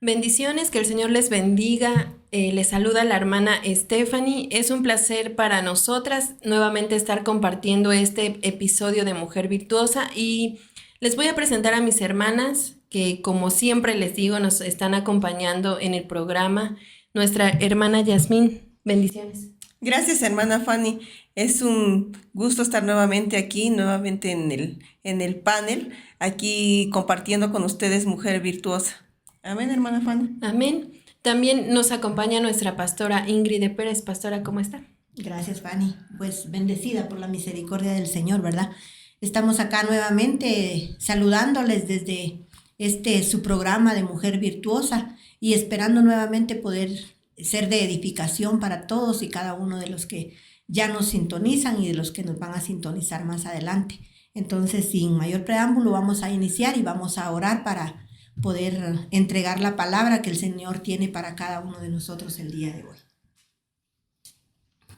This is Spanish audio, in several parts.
Bendiciones, que el Señor les bendiga. Les saluda la hermana Stephanie. Es un placer para nosotras nuevamente estar compartiendo este episodio de Mujer Virtuosa y les voy a presentar a mis hermanas que, como siempre les digo, nos están acompañando en el programa. Nuestra hermana Yasmín. Bendiciones. Gracias, hermana Fanny. Es un gusto estar nuevamente aquí, nuevamente en el panel, aquí compartiendo con ustedes Mujer Virtuosa. Amén, hermana Fanny. Amén. También nos acompaña nuestra pastora Ingrid Pérez. Pastora, ¿cómo está? Gracias, Fanny. Pues bendecida por la misericordia del Señor, ¿verdad? Estamos acá nuevamente saludándoles desde su programa de Mujer Virtuosa y esperando nuevamente poder ser de edificación para todos y cada uno de los que ya nos sintonizan y de los que nos van a sintonizar más adelante. Entonces, sin mayor preámbulo, vamos a iniciar y vamos a orar para poder entregar la palabra que el Señor tiene para cada uno de nosotros el día de hoy.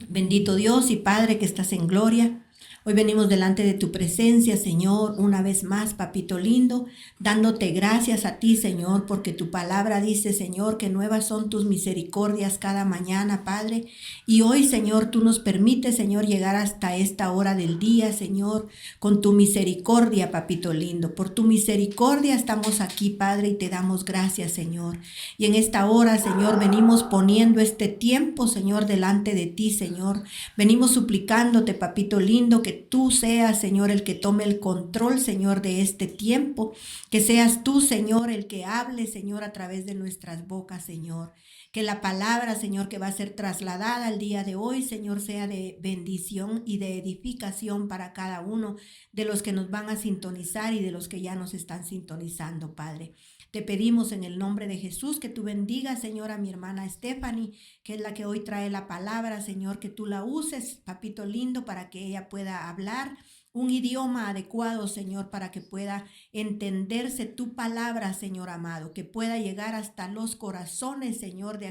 Bendito Dios y Padre que estás en gloria. Hoy venimos delante de tu presencia, Señor, una vez más, papito lindo, dándote gracias a ti, Señor, porque tu palabra dice, Señor, que nuevas son tus misericordias cada mañana, Padre. Y hoy, Señor, tú nos permites, Señor, llegar hasta esta hora del día, Señor, con tu misericordia, papito lindo. Por tu misericordia estamos aquí, Padre, y te damos gracias, Señor. Y en esta hora, Señor, venimos poniendo este tiempo, Señor, delante de ti, Señor. Venimos suplicándote, papito lindo, que tú seas, Señor, el que tome el control, Señor, de este tiempo. Que seas tú, Señor, el que hable, Señor, a través de nuestras bocas, Señor. Que la palabra, Señor, que va a ser trasladada al día de hoy, Señor, sea de bendición y de edificación para cada uno de los que nos van a sintonizar y de los que ya nos están sintonizando, Padre. Te pedimos en el nombre de Jesús que tú bendigas, Señor, a mi hermana Stephanie, que es la que hoy trae la palabra, Señor, que tú la uses, papito lindo, para que ella pueda hablar un idioma adecuado, Señor, para que pueda entenderse tu palabra, Señor amado, que pueda llegar hasta los corazones, Señor, de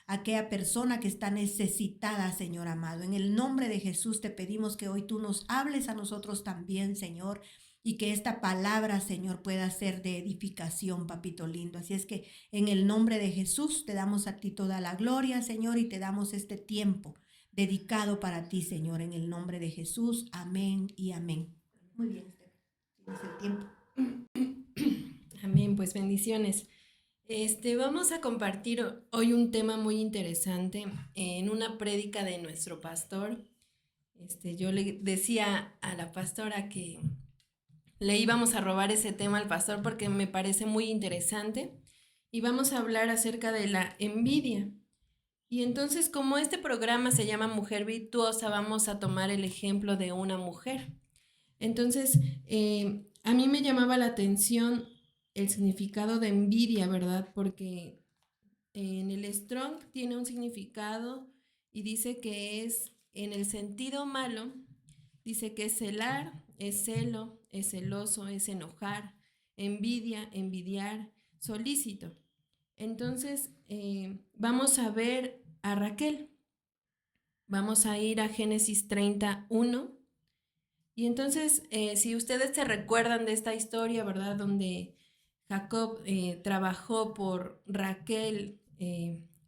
aquella persona que está necesitada, Señor amado. En el nombre de Jesús te pedimos que hoy tú nos hables a nosotros también, Señor, y que esta palabra, Señor, pueda ser de edificación, papito lindo. Así es que en el nombre de Jesús te damos a ti toda la gloria, Señor, y te damos este tiempo dedicado para ti, Señor, en el nombre de Jesús. Amén y amén. Muy bien, Esther. Tienes el tiempo. Amén, pues bendiciones. Vamos a compartir hoy un tema muy interesante en una prédica de nuestro pastor. Yo le decía a la pastora que le íbamos a robar ese tema al pastor porque me parece muy interesante y vamos a hablar acerca de la envidia. Y entonces, como este programa se llama Mujer Virtuosa, vamos a tomar el ejemplo de una mujer. Entonces, a mí me llamaba la atención el significado de envidia, ¿verdad? Porque en el Strong tiene un significado y dice que es, en el sentido malo, dice que es celar, es celo, es celoso, es enojar, envidia, envidiar, solícito. Entonces, vamos a ver a Raquel. Vamos a ir a Génesis 31. Y entonces, si ustedes se recuerdan de esta historia, ¿verdad? Donde Jacob trabajó por Raquel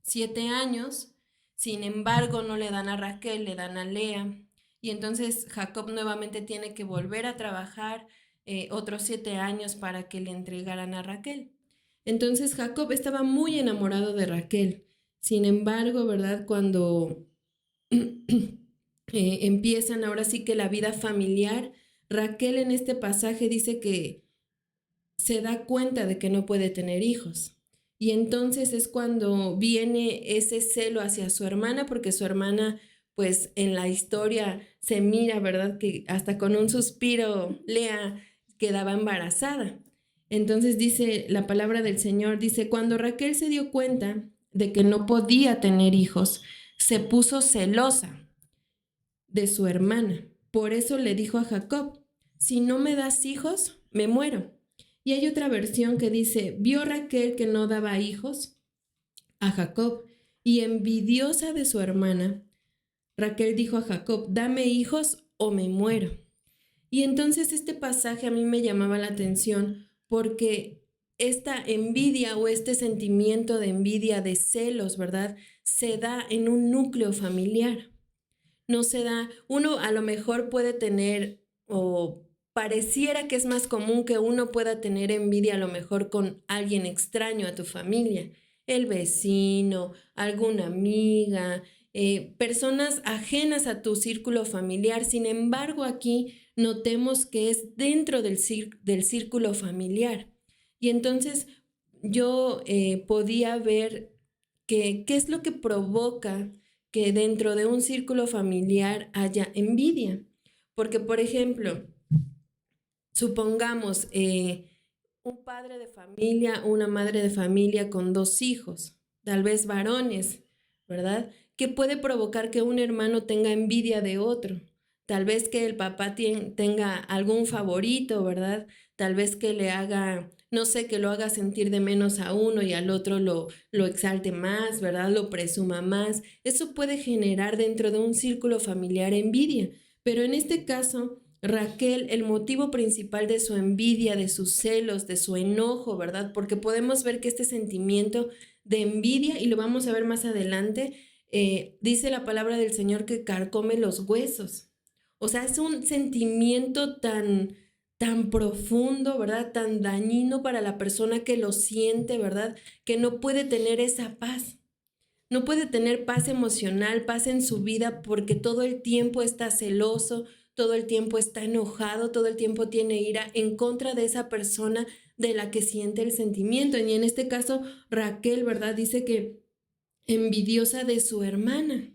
7 años, sin embargo no le dan a Raquel, le dan a Lea. Y entonces Jacob nuevamente tiene que volver a trabajar otros 7 años para que le entregaran a Raquel. Entonces Jacob estaba muy enamorado de Raquel. Sin embargo, ¿verdad? Cuando empiezan ahora sí que la vida familiar, Raquel en este pasaje dice que se da cuenta de que no puede tener hijos. Y entonces es cuando viene ese celo hacia su hermana, porque su hermana, pues en la historia se mira, ¿verdad? Que hasta con un suspiro Lea quedaba embarazada. Entonces dice la palabra del Señor, dice, cuando Raquel se dio cuenta de que no podía tener hijos, se puso celosa de su hermana. Por eso le dijo a Jacob, si no me das hijos, me muero. Y hay otra versión que dice, vio Raquel que no daba hijos a Jacob y envidiosa de su hermana, Raquel dijo a Jacob, dame hijos o me muero. Y entonces este pasaje a mí me llamaba la atención porque esta envidia o este sentimiento de envidia, de celos, ¿verdad? Se da en un núcleo familiar. No se da, uno a lo mejor puede tener o pareciera que es más común que uno pueda tener envidia a lo mejor con alguien extraño a tu familia, el vecino, alguna amiga, personas ajenas a tu círculo familiar. Sin embargo, aquí notemos que es dentro del círculo familiar. Y entonces yo podía ver qué es lo que provoca que dentro de un círculo familiar haya envidia. Porque, por ejemplo, supongamos un padre de familia, una madre de familia con 2 hijos, tal vez varones, ¿verdad? Que puede provocar que un hermano tenga envidia de otro. Tal vez que el papá tenga algún favorito, ¿verdad? Tal vez que le haga, no sé, que lo haga sentir de menos a uno y al otro lo exalte más, ¿verdad? Lo presuma más. Eso puede generar dentro de un círculo familiar envidia. Pero en este caso, Raquel, el motivo principal de su envidia, de sus celos, de su enojo, ¿verdad? Porque podemos ver que este sentimiento de envidia, y lo vamos a ver más adelante, dice la palabra del Señor que carcome los huesos. O sea, es un sentimiento tan profundo, ¿verdad? Tan dañino para la persona que lo siente, ¿verdad? Que no puede tener esa paz. No puede tener paz emocional, paz en su vida, porque todo el tiempo está celoso, todo el tiempo está enojado, todo el tiempo tiene ira en contra de esa persona de la que siente el sentimiento. Y en este caso, Raquel, ¿verdad? Dice que envidiosa de su hermana.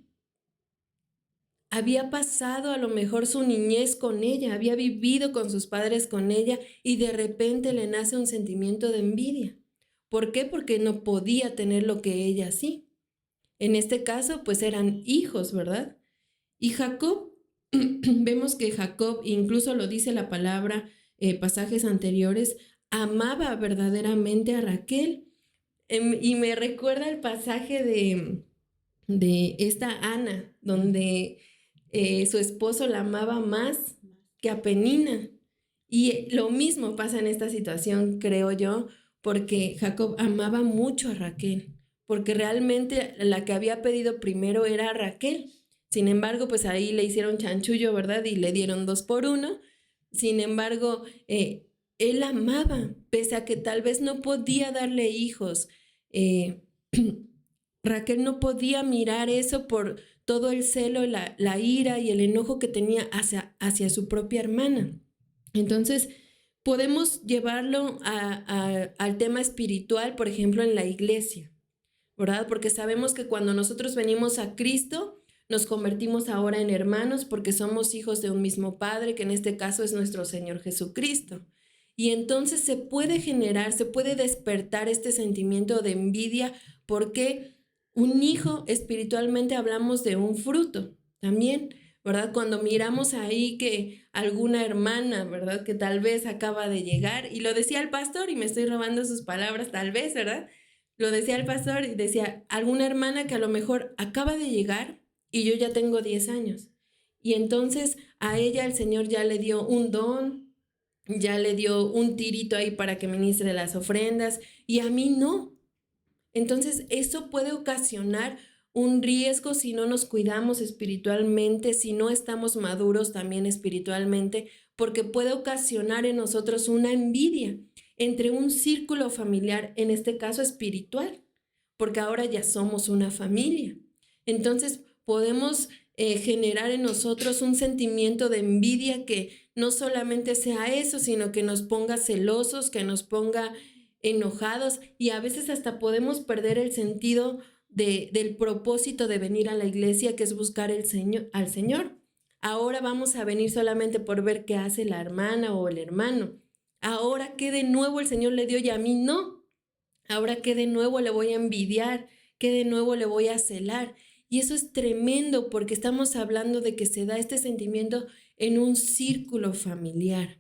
Había pasado a lo mejor su niñez con ella, había vivido con sus padres con ella y de repente le nace un sentimiento de envidia. ¿Por qué? Porque no podía tener lo que ella sí. En este caso, pues eran hijos, ¿verdad? Y Jacob, vemos que Jacob, incluso lo dice la palabra, pasajes anteriores, amaba verdaderamente a Raquel. Y me recuerda el pasaje de esta Ana, donde su esposo la amaba más que a Penina. Y lo mismo pasa en esta situación, creo yo, porque Jacob amaba mucho a Raquel, porque realmente la que había pedido primero era Raquel. Sin embargo, pues ahí le hicieron chanchullo, ¿verdad? Y le dieron 2 por 1. Sin embargo, él amaba, pese a que tal vez no podía darle hijos. Eh, Raquel no podía mirar eso por todo el celo, la ira y el enojo que tenía hacia su propia hermana. Entonces, podemos llevarlo al tema espiritual, por ejemplo, en la iglesia, ¿verdad? Porque sabemos que cuando nosotros venimos a Cristo, nos convertimos ahora en hermanos porque somos hijos de un mismo Padre, que en este caso es nuestro Señor Jesucristo. Y entonces se puede generar, se puede despertar este sentimiento de envidia porque un hijo, espiritualmente hablamos de un fruto también, ¿verdad? Cuando miramos ahí que alguna hermana, ¿verdad? Que tal vez acaba de llegar, y lo decía el pastor, y me estoy robando sus palabras, tal vez, ¿verdad? Lo decía el pastor y decía, alguna hermana que a lo mejor acaba de llegar y yo ya tengo 10 años. Y entonces a ella el Señor ya le dio un don, ya le dio un tirito ahí para que ministre las ofrendas, y a mí no. Entonces, eso puede ocasionar un riesgo si no nos cuidamos espiritualmente, si no estamos maduros también espiritualmente, porque puede ocasionar en nosotros una envidia entre un círculo familiar, en este caso espiritual, porque ahora ya somos una familia. Entonces, podemos generar en nosotros un sentimiento de envidia que no solamente sea eso, sino que nos ponga celosos, que nos ponga enojados, y a veces hasta podemos perder el sentido del propósito de venir a la iglesia, que es buscar al Señor. Ahora vamos a venir solamente por ver qué hace la hermana o el hermano. Ahora qué de nuevo el Señor le dio y a mí no. Ahora qué de nuevo le voy a envidiar, qué de nuevo le voy a celar. Y eso es tremendo porque estamos hablando de que se da este sentimiento en un círculo familiar.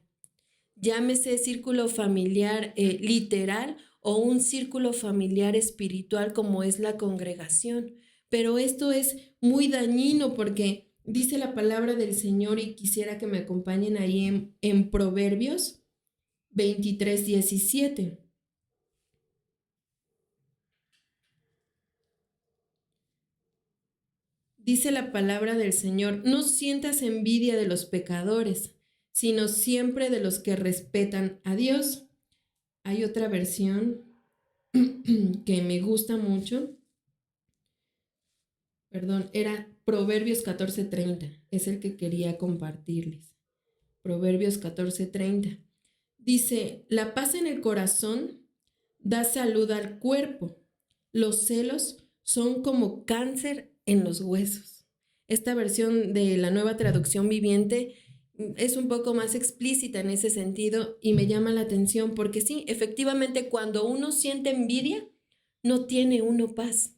Llámese círculo familiar literal o un círculo familiar espiritual como es la congregación. Pero esto es muy dañino porque dice la palabra del Señor, y quisiera que me acompañen ahí en Proverbios 23:17. Dice la palabra del Señor, no sientas envidia de los pecadores, sino siempre de los que respetan a Dios. Hay otra versión que me gusta mucho. Perdón, era Proverbios 14:30. Es el que quería compartirles. Proverbios 14:30. Dice, la paz en el corazón da salud al cuerpo. Los celos son como cáncer en los huesos. Esta versión de la Nueva Traducción Viviente es un poco más explícita en ese sentido y me llama la atención porque sí, efectivamente, cuando uno siente envidia, no tiene uno paz,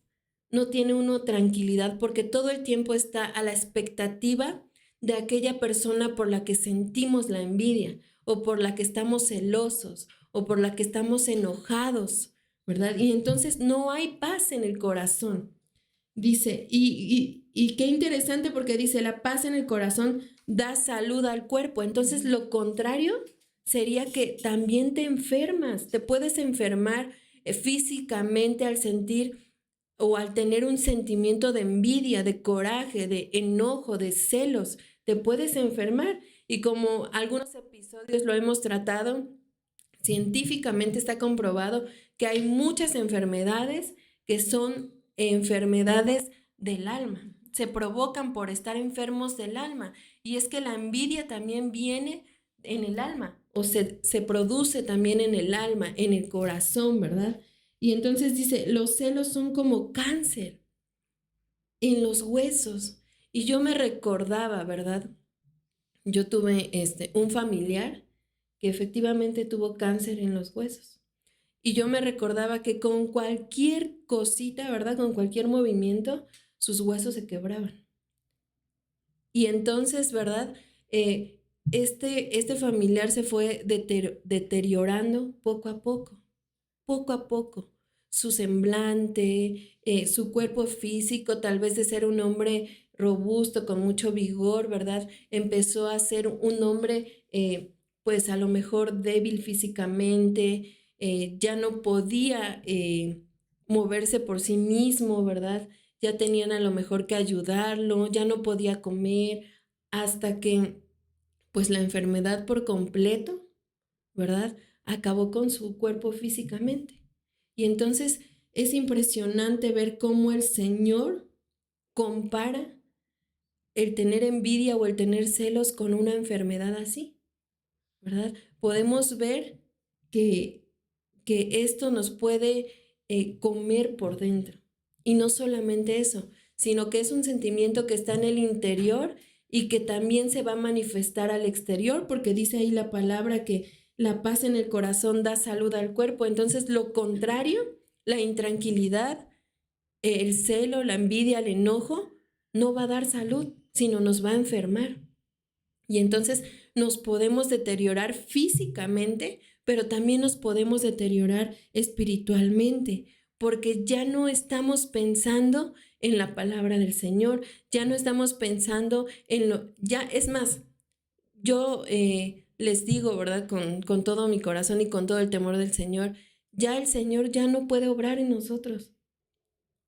no tiene uno tranquilidad, porque todo el tiempo está a la expectativa de aquella persona por la que sentimos la envidia o por la que estamos celosos o por la que estamos enojados, ¿verdad? Y entonces no hay paz en el corazón. Dice, y qué interesante porque dice, la paz en el corazón da salud al cuerpo. Entonces lo contrario sería que también te enfermas, te puedes enfermar físicamente al sentir o al tener un sentimiento de envidia, de coraje, de enojo, de celos, te puedes enfermar. Y como algunos episodios lo hemos tratado, científicamente está comprobado que hay muchas enfermedades que son enfermedades del alma. Se provocan por estar enfermos del alma. Y es que la envidia también viene en el alma o se produce también en el alma, en el corazón, ¿verdad? Y entonces dice, los celos son como cáncer en los huesos. Y yo me recordaba, ¿verdad? Yo tuve un familiar que efectivamente tuvo cáncer en los huesos. Y yo me recordaba que con cualquier cosita, ¿verdad? Con cualquier movimiento, sus huesos se quebraban. Y entonces, ¿verdad? Este familiar se fue deteriorando poco a poco. Su semblante, su cuerpo físico, tal vez de ser un hombre robusto, con mucho vigor, ¿verdad? Empezó a ser un hombre, pues a lo mejor débil físicamente, ya no podía moverse por sí mismo, ¿verdad? Ya tenían a lo mejor que ayudarlo, ya no podía comer, hasta que pues la enfermedad por completo, ¿verdad? Acabó con su cuerpo físicamente. Y entonces es impresionante ver cómo el Señor compara el tener envidia o el tener celos con una enfermedad así, ¿verdad? Podemos ver que esto nos puede comer por dentro. Y no solamente eso, sino que es un sentimiento que está en el interior y que también se va a manifestar al exterior, porque dice ahí la palabra que la paz en el corazón da salud al cuerpo. Entonces, lo contrario, la intranquilidad, el celo, la envidia, el enojo, no va a dar salud, sino nos va a enfermar. Y entonces nos podemos deteriorar físicamente, pero también nos podemos deteriorar espiritualmente, porque ya no estamos pensando en la palabra del Señor, ya no estamos pensando en ya es más, yo les digo, ¿verdad? Con todo mi corazón y con todo el temor del Señor, ya el Señor ya no puede obrar en nosotros,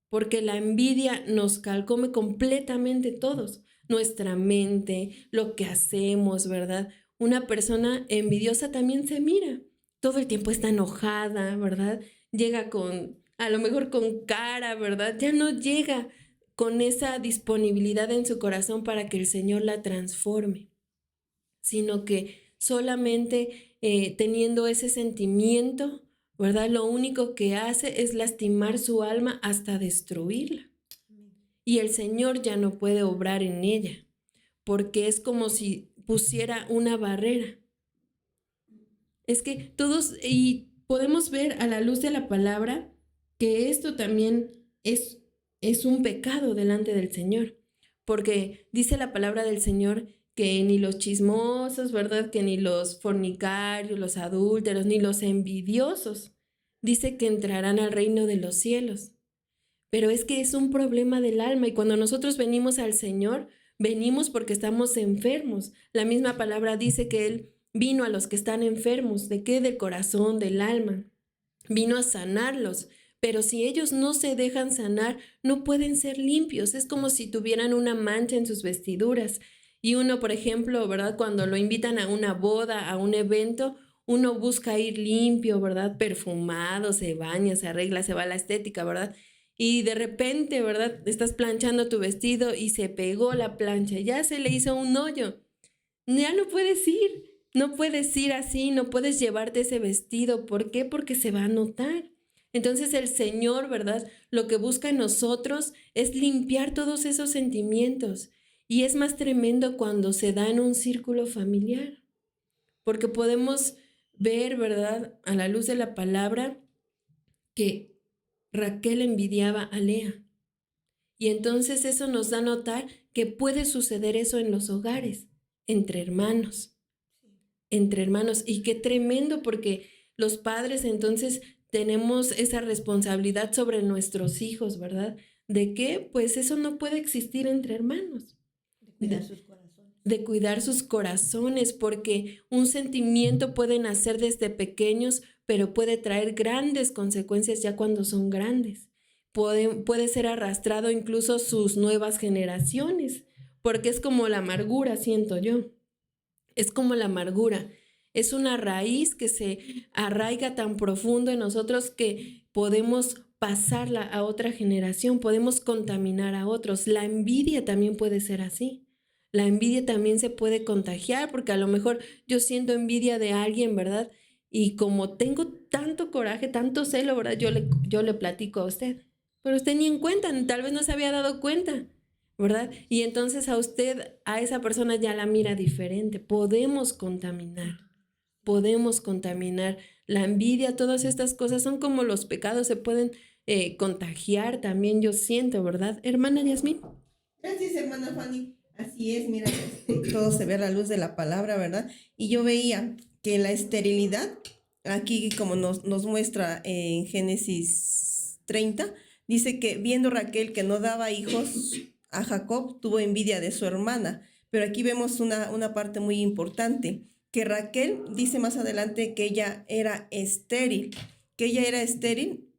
porque la envidia nos calcome completamente todos, nuestra mente, lo que hacemos, ¿verdad? Una persona envidiosa también se mira, todo el tiempo está enojada, ¿verdad? Llega a lo mejor con cara, ¿verdad? Ya no llega con esa disponibilidad en su corazón para que el Señor la transforme, sino que solamente teniendo ese sentimiento, ¿verdad? Lo único que hace es lastimar su alma hasta destruirla. Y el Señor ya no puede obrar en ella, porque es como si pusiera una barrera. Es que todos, y podemos ver a la luz de la palabra, que esto también es un pecado delante del Señor, porque dice la palabra del Señor que ni los chismosos, ¿verdad? Que ni los fornicarios, los adúlteros, ni los envidiosos, dice que entrarán al reino de los cielos. Pero es que es un problema del alma y cuando nosotros venimos al Señor, venimos porque estamos enfermos. La misma palabra dice que Él vino a los que están enfermos. ¿De qué? Del corazón, del alma. Vino a sanarlos. pero si ellos no se dejan sanar, no pueden ser limpios. Es como si tuvieran una mancha en sus vestiduras. Y uno, por ejemplo, ¿verdad? Cuando lo invitan a una boda, a un evento, uno busca ir limpio, ¿verdad? Perfumado, se baña, se arregla, se va a la estética, ¿verdad? Y de repente, ¿verdad? Estás planchando tu vestido y se pegó la plancha, ya se le hizo un hoyo. Ya no puedes ir así, no puedes llevarte ese vestido. ¿Por qué? Porque se va a notar. Entonces el Señor, ¿verdad? Lo que busca en nosotros es limpiar todos esos sentimientos. Y es más tremendo cuando se da en un círculo familiar, porque podemos ver, ¿verdad? A la luz de la palabra, que Raquel envidiaba a Lea. Y entonces eso nos da a notar que puede suceder eso en los hogares, entre hermanos. Y qué tremendo, porque los padres entonces tenemos esa responsabilidad sobre nuestros hijos, ¿verdad? ¿De qué? Pues eso no puede existir entre hermanos. De cuidar sus corazones, porque un sentimiento puede nacer desde pequeños, pero puede traer grandes consecuencias ya cuando son grandes. Puede ser arrastrado incluso sus nuevas generaciones, porque es como la amargura, siento yo. Es como la amargura. Es una raíz que se arraiga tan profundo en nosotros que podemos pasarla a otra generación, podemos contaminar a otros. La envidia también puede ser así. La envidia también se puede contagiar, porque a lo mejor yo siento envidia de alguien, ¿verdad? Y como tengo tanto coraje, tanto celo, ¿verdad? Yo le platico a usted, pero usted ni en cuenta, tal vez no se había dado cuenta, ¿verdad? Y entonces a usted, a esa persona ya la mira diferente. Podemos contaminar. La envidia, todas estas cosas son como los pecados, se pueden contagiar también, yo siento, ¿verdad? Hermana Yasmín. Gracias, hermana Fanny. Así es, mira, todo se ve a la luz de la palabra, ¿verdad? Y yo veía que la esterilidad, aquí como nos muestra en Génesis 30, dice que viendo Raquel que no daba hijos a Jacob, tuvo envidia de su hermana. Pero aquí vemos una parte muy importante, que Raquel dice más adelante que ella era estéril,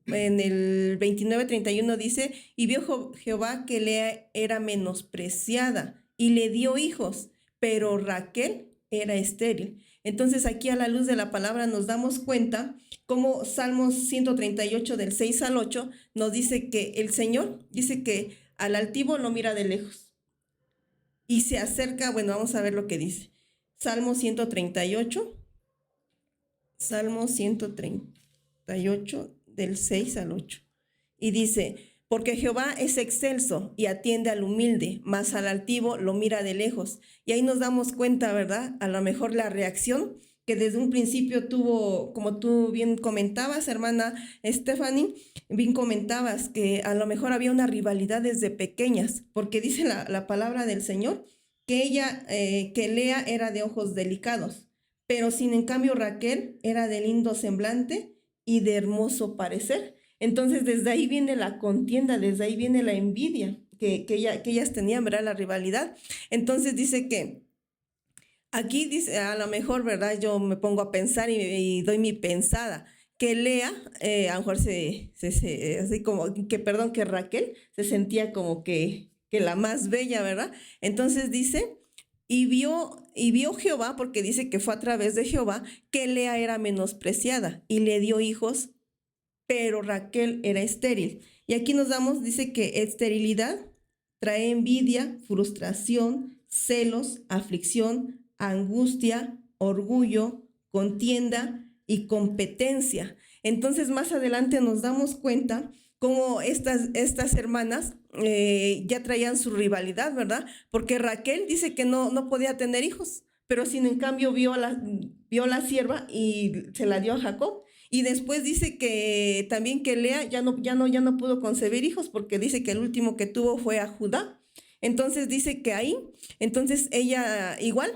En el 29:31 dice, y vio Jehová que Lea era menospreciada y le dio hijos, pero Raquel era estéril. Entonces aquí a la luz de la palabra nos damos cuenta cómo Salmos 138 del 6 al 8 nos dice que el Señor dice que al altivo lo mira de lejos y se acerca. Bueno, vamos a ver lo que dice. Salmo 138 del 6 al 8. Y dice, porque Jehová es excelso y atiende al humilde, mas al altivo lo mira de lejos. Y ahí nos damos cuenta, ¿verdad? A lo mejor la reacción que desde un principio tuvo, como tú bien comentabas, hermana Stephanie, bien comentabas que a lo mejor había una rivalidad desde pequeñas, porque dice la palabra del Señor que Lea era de ojos delicados, pero sin en cambio Raquel era de lindo semblante y de hermoso parecer. Entonces desde ahí viene la contienda, desde ahí viene la envidia que ellas tenían, ¿verdad? La rivalidad. Entonces dice que aquí dice, a lo mejor, ¿verdad? Yo me pongo a pensar y doy mi pensada, que Lea, a lo mejor así como que Raquel se sentía como que la más bella, ¿verdad? Entonces dice, y vio Jehová, porque dice que fue a través de Jehová, que Lea era menospreciada y le dio hijos, pero Raquel era estéril. Y aquí dice que esterilidad trae envidia, frustración, celos, aflicción, angustia, orgullo, contienda y competencia. Entonces más adelante nos damos cuenta cómo estas hermanas ya traían su rivalidad, ¿verdad? Porque Raquel dice que no podía tener hijos, pero sin en cambio vio la sierva y se la dio a Jacob. Y después dice que también que Lea ya no pudo concebir hijos, porque dice que el último que tuvo fue a Judá. Entonces dice que ahí, entonces ella igual,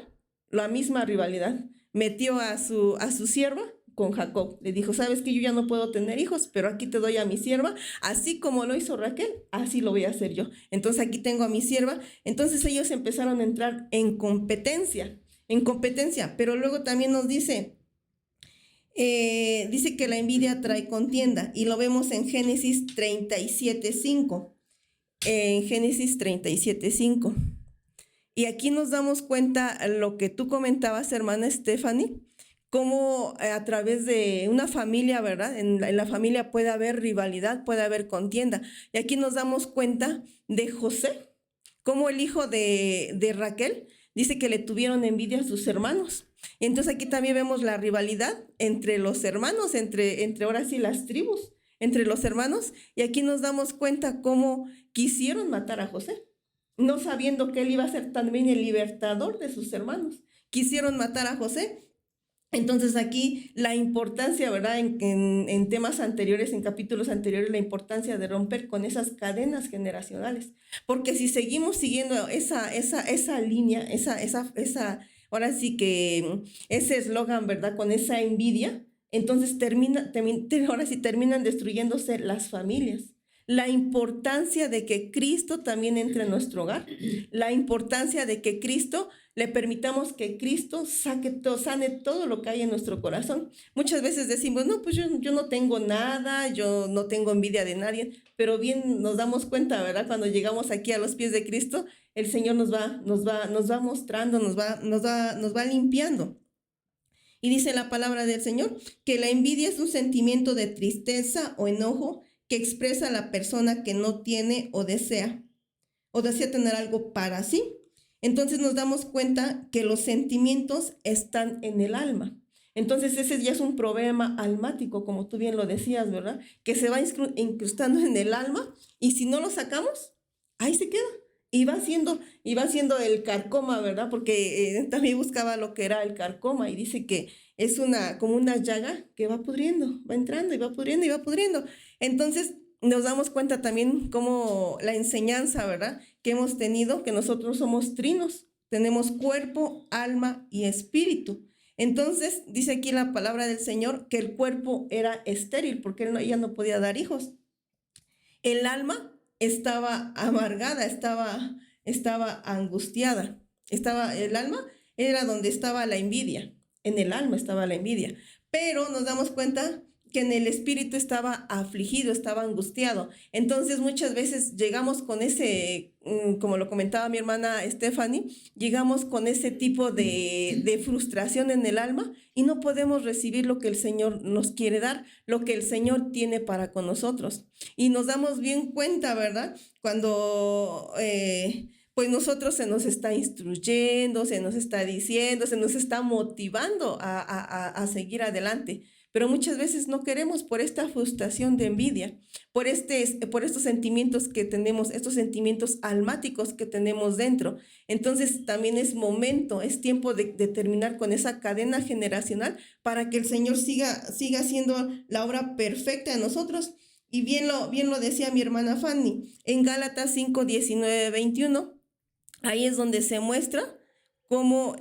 la misma rivalidad, metió a su sierva con Jacob. Le dijo, sabes que yo ya no puedo tener hijos, pero aquí te doy a mi sierva, así como lo hizo Raquel, así lo voy a hacer yo. Entonces aquí tengo a mi sierva. Entonces ellos empezaron a entrar en competencia, pero luego también nos dice dice que la envidia trae contienda y lo vemos en Génesis 37:5. En Génesis 37:5. Y aquí nos damos cuenta lo que tú comentabas, hermana Stephanie, cómo a través de una familia, ¿verdad? En la familia puede haber rivalidad, puede haber contienda. Y aquí nos damos cuenta de José, cómo el hijo de Raquel dice que le tuvieron envidia a sus hermanos. Y entonces aquí también vemos la rivalidad entre los hermanos, entre ahora sí las tribus, entre los hermanos. Y aquí nos damos cuenta cómo quisieron matar a José, no sabiendo que él iba a ser también el libertador de sus hermanos. Quisieron matar a José. Entonces aquí la importancia, ¿verdad? En temas anteriores, en capítulos anteriores, la importancia de romper con esas cadenas generacionales. Porque si seguimos siguiendo esa línea, ahora sí que ese eslogan, ¿verdad? Con esa envidia, entonces ahora sí terminan destruyéndose las familias. La importancia de que Cristo también entre en nuestro hogar, la importancia de que Cristo, le permitamos que Cristo sane todo lo que hay en nuestro corazón. Muchas veces decimos, no, pues yo no tengo nada, yo no tengo envidia de nadie, pero bien nos damos cuenta, ¿verdad? Cuando llegamos aquí a los pies de Cristo, el Señor nos va mostrando, nos va limpiando. Y dice la palabra del Señor que la envidia es un sentimiento de tristeza o enojo que expresa la persona que no tiene o desea tener algo para sí. Entonces nos damos cuenta que los sentimientos están en el alma. Entonces ese ya es un problema almático, como tú bien lo decías, ¿verdad? Que se va incrustando en el alma y si no lo sacamos, ahí se queda. Y va siendo el carcoma, ¿verdad? Porque también buscaba lo que era el carcoma y dice que es como una llaga que va pudriendo, va entrando y va pudriendo y va pudriendo. Entonces nos damos cuenta también como la enseñanza, ¿verdad? Que hemos tenido, que nosotros somos trinos, tenemos cuerpo, alma y espíritu. Entonces dice aquí la palabra del Señor que el cuerpo era estéril porque ella no podía dar hijos. El alma estaba amargada, estaba angustiada. El alma era donde estaba la envidia. En el alma estaba la envidia. Pero nos damos cuenta que en el espíritu estaba afligido, estaba angustiado. Entonces muchas veces llegamos con ese, como lo comentaba mi hermana Stephanie, llegamos con ese tipo de frustración en el alma y no podemos recibir lo que el Señor nos quiere dar, lo que el Señor tiene para con nosotros. Y nos damos bien cuenta, ¿verdad? Cuando pues nosotros se nos está instruyendo, se nos está diciendo, se nos está motivando a seguir adelante. Pero muchas veces no queremos por esta frustración de envidia, por estos sentimientos que tenemos, estos sentimientos almáticos que tenemos dentro. Entonces también es tiempo de terminar con esa cadena generacional para que el Señor siga haciendo la obra perfecta en nosotros. Y bien lo decía mi hermana Fanny, en Gálatas 5:19-21, ahí es donde se muestra cómo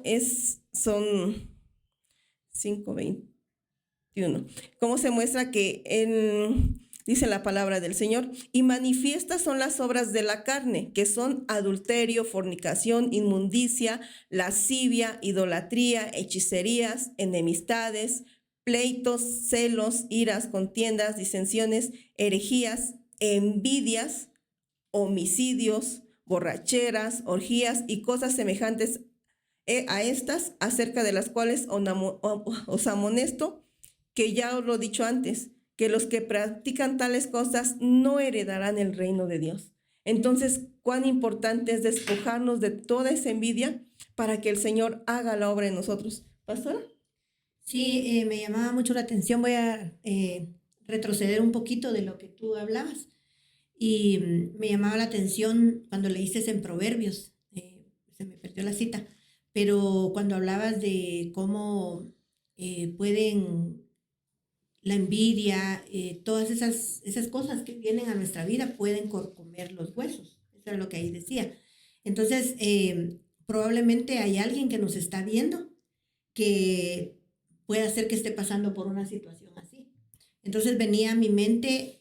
son 5:20. Cómo se muestra que dice la palabra del Señor, y manifiestas son las obras de la carne, que son adulterio, fornicación, inmundicia, lascivia, idolatría, hechicerías, enemistades, pleitos, celos, iras, contiendas, disensiones, herejías, envidias, homicidios, borracheras, orgías y cosas semejantes a estas, acerca de las cuales os amonesto, que ya os lo he dicho antes, que los que practican tales cosas no heredarán el reino de Dios. Entonces, cuán importante es despojarnos de toda esa envidia para que el Señor haga la obra en nosotros. ¿Pastora? Sí, me llamaba mucho la atención. Voy a retroceder un poquito de lo que tú hablabas. Y me llamaba la atención cuando leíste en Proverbios, se me perdió la cita, pero cuando hablabas de cómo pueden la envidia, todas esas cosas que vienen a nuestra vida pueden comer los huesos. Eso es lo que ahí decía. Entonces, probablemente hay alguien que nos está viendo que puede hacer que esté pasando por una situación así. Entonces venía a mi mente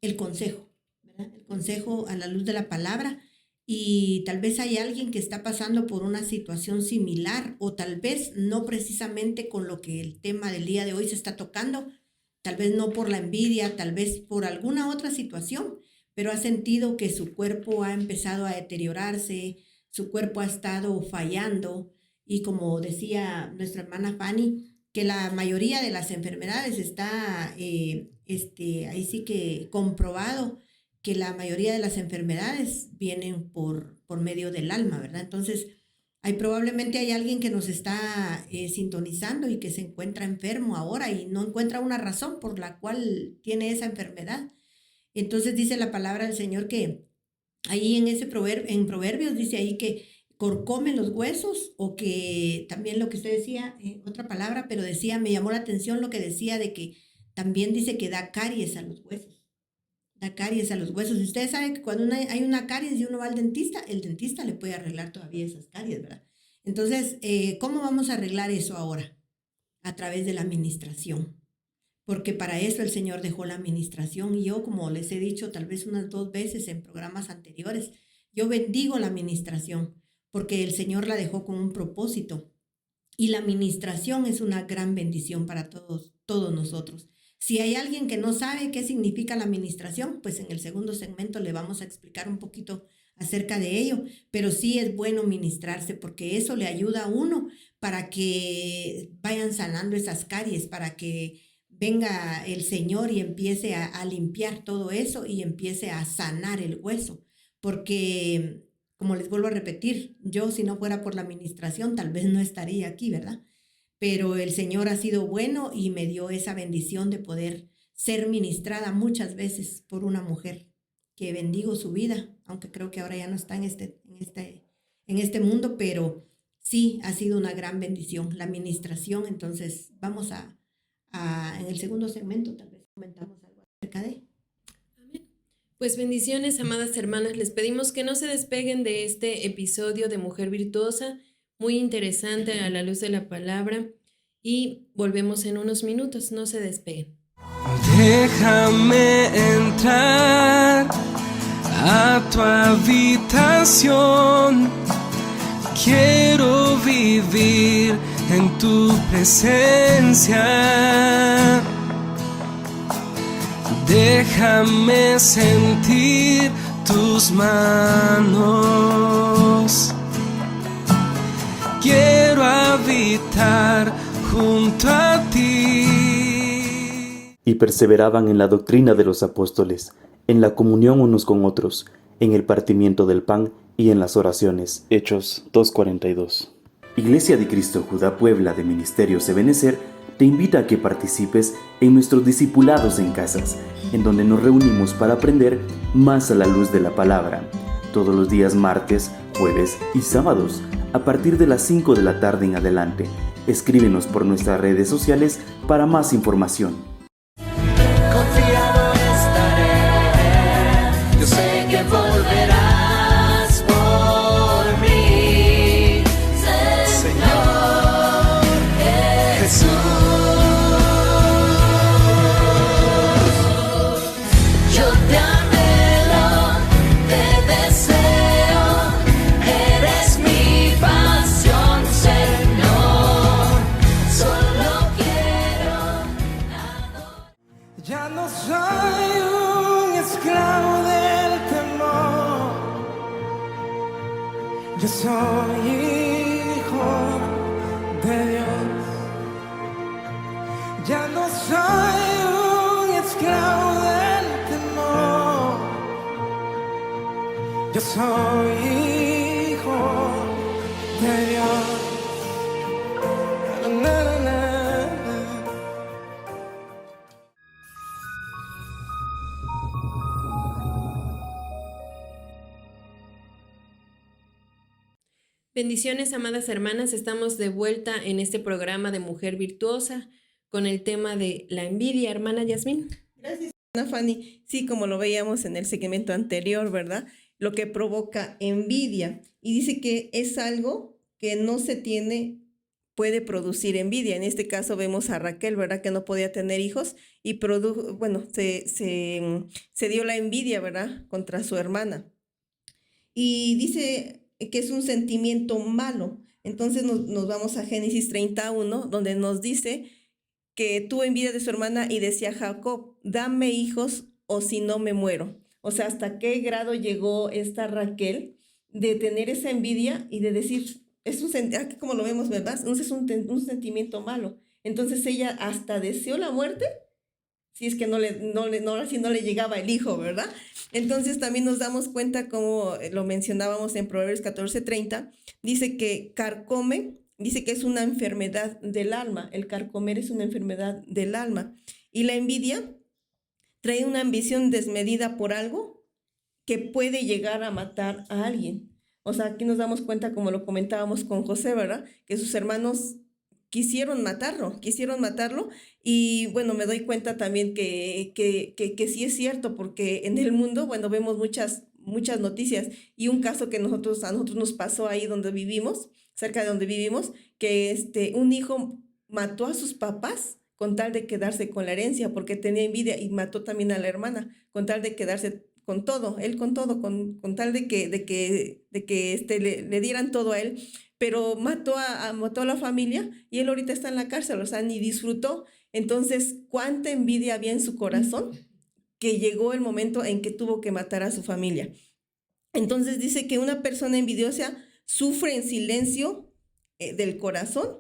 el consejo, ¿verdad? El consejo a la luz de la palabra y tal vez hay alguien que está pasando por una situación similar o tal vez no precisamente con lo que el tema del día de hoy se está tocando, tal vez no por la envidia, tal vez por alguna otra situación, pero ha sentido que su cuerpo ha empezado a deteriorarse, su cuerpo ha estado fallando y como decía nuestra hermana Fanny, que la mayoría de las enfermedades está, ahí sí que comprobado que la mayoría de las enfermedades vienen por medio del alma, ¿verdad? Entonces, probablemente hay alguien que nos está sintonizando y que se encuentra enfermo ahora y no encuentra una razón por la cual tiene esa enfermedad. Entonces dice la palabra del Señor que ahí en ese en Proverbios dice ahí que corcomen los huesos o que también lo que usted decía, otra palabra, pero decía, me llamó la atención lo que decía de que también dice que da caries a los huesos. Da caries a los huesos. Y ustedes saben que cuando hay una caries y uno va al dentista, el dentista le puede arreglar todavía esas caries, ¿verdad? Entonces, ¿cómo vamos a arreglar eso ahora? A través de la administración. Porque para eso el Señor dejó la administración y yo, como les he dicho tal vez unas 2 veces en programas anteriores, yo bendigo la administración porque el Señor la dejó con un propósito y la administración es una gran bendición para todos nosotros. Si hay alguien que no sabe qué significa la administración, pues en el segundo segmento le vamos a explicar un poquito acerca de ello, pero sí es bueno ministrarse porque eso le ayuda a uno para que vayan sanando esas caries, para que venga el Señor y empiece a limpiar todo eso y empiece a sanar el hueso, porque como les vuelvo a repetir, yo si no fuera por la administración tal vez no estaría aquí, ¿verdad? Pero el Señor ha sido bueno y me dio esa bendición de poder ser ministrada muchas veces por una mujer que bendigo su vida, aunque creo que ahora ya no está en este mundo, pero sí ha sido una gran bendición la administración. Entonces vamos en el segundo segmento tal vez comentamos algo acerca de. Amén. Pues bendiciones, amadas hermanas, les pedimos que no se despeguen de este episodio de Mujer Virtuosa, muy interesante a la luz de la palabra, y volvemos en unos minutos, no se despeguen. Déjame entrar a tu habitación, quiero vivir en tu presencia. Déjame sentir tus manos. Quiero habitar junto a ti. Y perseveraban en la doctrina de los apóstoles, en la comunión unos con otros, en el partimiento del pan y en las oraciones. Hechos 2:42. Iglesia de Cristo Judá Puebla de Ministerios Ebenecer te invita a que participes en nuestros discipulados en casas, en donde nos reunimos para aprender más a la luz de la palabra, todos los días martes, jueves y sábados, a partir de las 5 de la tarde en adelante. Escríbenos por nuestras redes sociales para más información. Confiado estaré, yo sé que volverás por mí, Señor Jesús. Yo te anhelo, te deseo, eres mi pasión, Señor. Solo quiero adorar. Ya no soy un esclavo del temor, yo soy hijo de Dios. Ya no soy un esclavo del temor, yo soy hijo de Dios. Na, na, na, na. Bendiciones, amadas hermanas, estamos de vuelta en este programa de Mujer Virtuosa con el tema de la envidia, hermana Yasmín. Gracias, Ana Fanny. Sí, como lo veíamos en el segmento anterior, ¿verdad? Lo que provoca envidia. Y dice que es algo que no se tiene, puede producir envidia. En este caso vemos a Raquel, ¿verdad? Que no podía tener hijos y se dio la envidia, ¿verdad? Contra su hermana. y dice que es un sentimiento malo. Entonces nos vamos a Génesis 31, donde nos dice que tuvo envidia de su hermana y decía Jacob, dame hijos o si no me muero. O sea, ¿hasta qué grado llegó esta Raquel de tener esa envidia y de decir, aquí como lo vemos, ¿verdad? Entonces es un sentimiento malo. Entonces ella hasta deseó la muerte, si es que así no le llegaba el hijo, ¿verdad? Entonces también nos damos cuenta, como lo mencionábamos en Proverbios 14:30, dice que carcome, dice que es una enfermedad del alma. El carcomer es una enfermedad del alma. Y la envidia trae una ambición desmedida por algo que puede llegar a matar a alguien. O sea, aquí nos damos cuenta, como lo comentábamos con José, ¿verdad? Que sus hermanos quisieron matarlo. Y bueno, me doy cuenta también que sí es cierto, porque en el mundo, bueno, vemos muchas noticias, y un caso que a nosotros nos pasó ahí donde vivimos, cerca de donde vivimos, que un hijo mató a sus papás con tal de quedarse con la herencia, porque tenía envidia, y mató también a la hermana con tal de quedarse con todo, con tal de que le dieran todo a él, pero mató a la familia, y él ahorita está en la cárcel, o sea, ni disfrutó. Entonces, ¿cuánta envidia había en su corazón que llegó el momento en que tuvo que matar a su familia? Entonces dice que una persona envidiosa sufre en silencio del corazón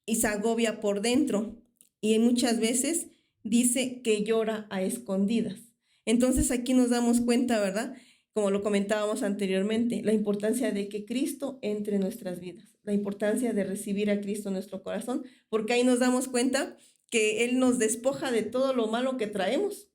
y se agobia por dentro, y muchas veces dice que llora a escondidas. Entonces aquí nos damos cuenta, ¿verdad? Como lo comentábamos anteriormente, la importancia de que Cristo entre en nuestras vidas, la importancia de recibir a Cristo en nuestro corazón, porque ahí nos damos cuenta que Él nos despoja de todo lo malo que traemos.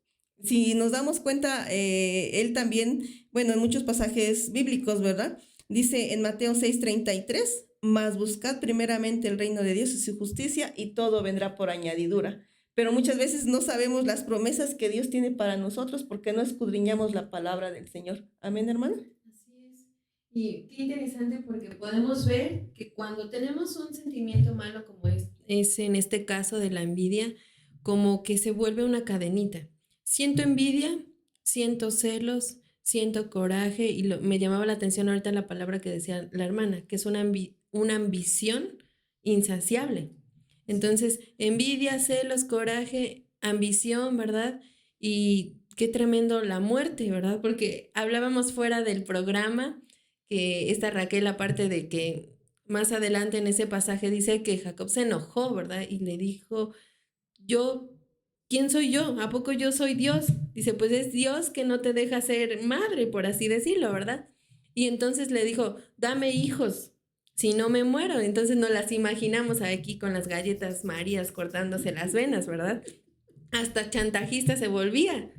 Si nos damos cuenta, Él también, bueno, en muchos pasajes bíblicos, ¿verdad? Dice en Mateo 6:33, mas buscad primeramente el reino de Dios y su justicia, y todo vendrá por añadidura. Pero muchas veces no sabemos las promesas que Dios tiene para nosotros porque no escudriñamos la palabra del Señor. Amén, hermana. Así es. Y qué interesante, porque podemos ver que cuando tenemos un sentimiento malo, como es en este caso de la envidia, como que se vuelve una cadenita. Siento envidia, siento celos, siento coraje, y me llamaba la atención ahorita la palabra que decía la hermana, que es una ambición insaciable. Entonces, envidia, celos, coraje, ambición, ¿verdad? Y qué tremendo la muerte, ¿verdad? Porque hablábamos fuera del programa que esta Raquel, aparte de que más adelante en ese pasaje dice que Jacob se enojó, ¿verdad? Y le dijo, ¿quién soy yo? ¿A poco yo soy Dios? Dice, pues es Dios que no te deja ser madre, por así decirlo, ¿verdad? Y entonces le dijo, dame hijos, si no me muero. Entonces nos las imaginamos aquí con las galletas Marías cortándose las venas, ¿verdad? Hasta chantajista se volvía.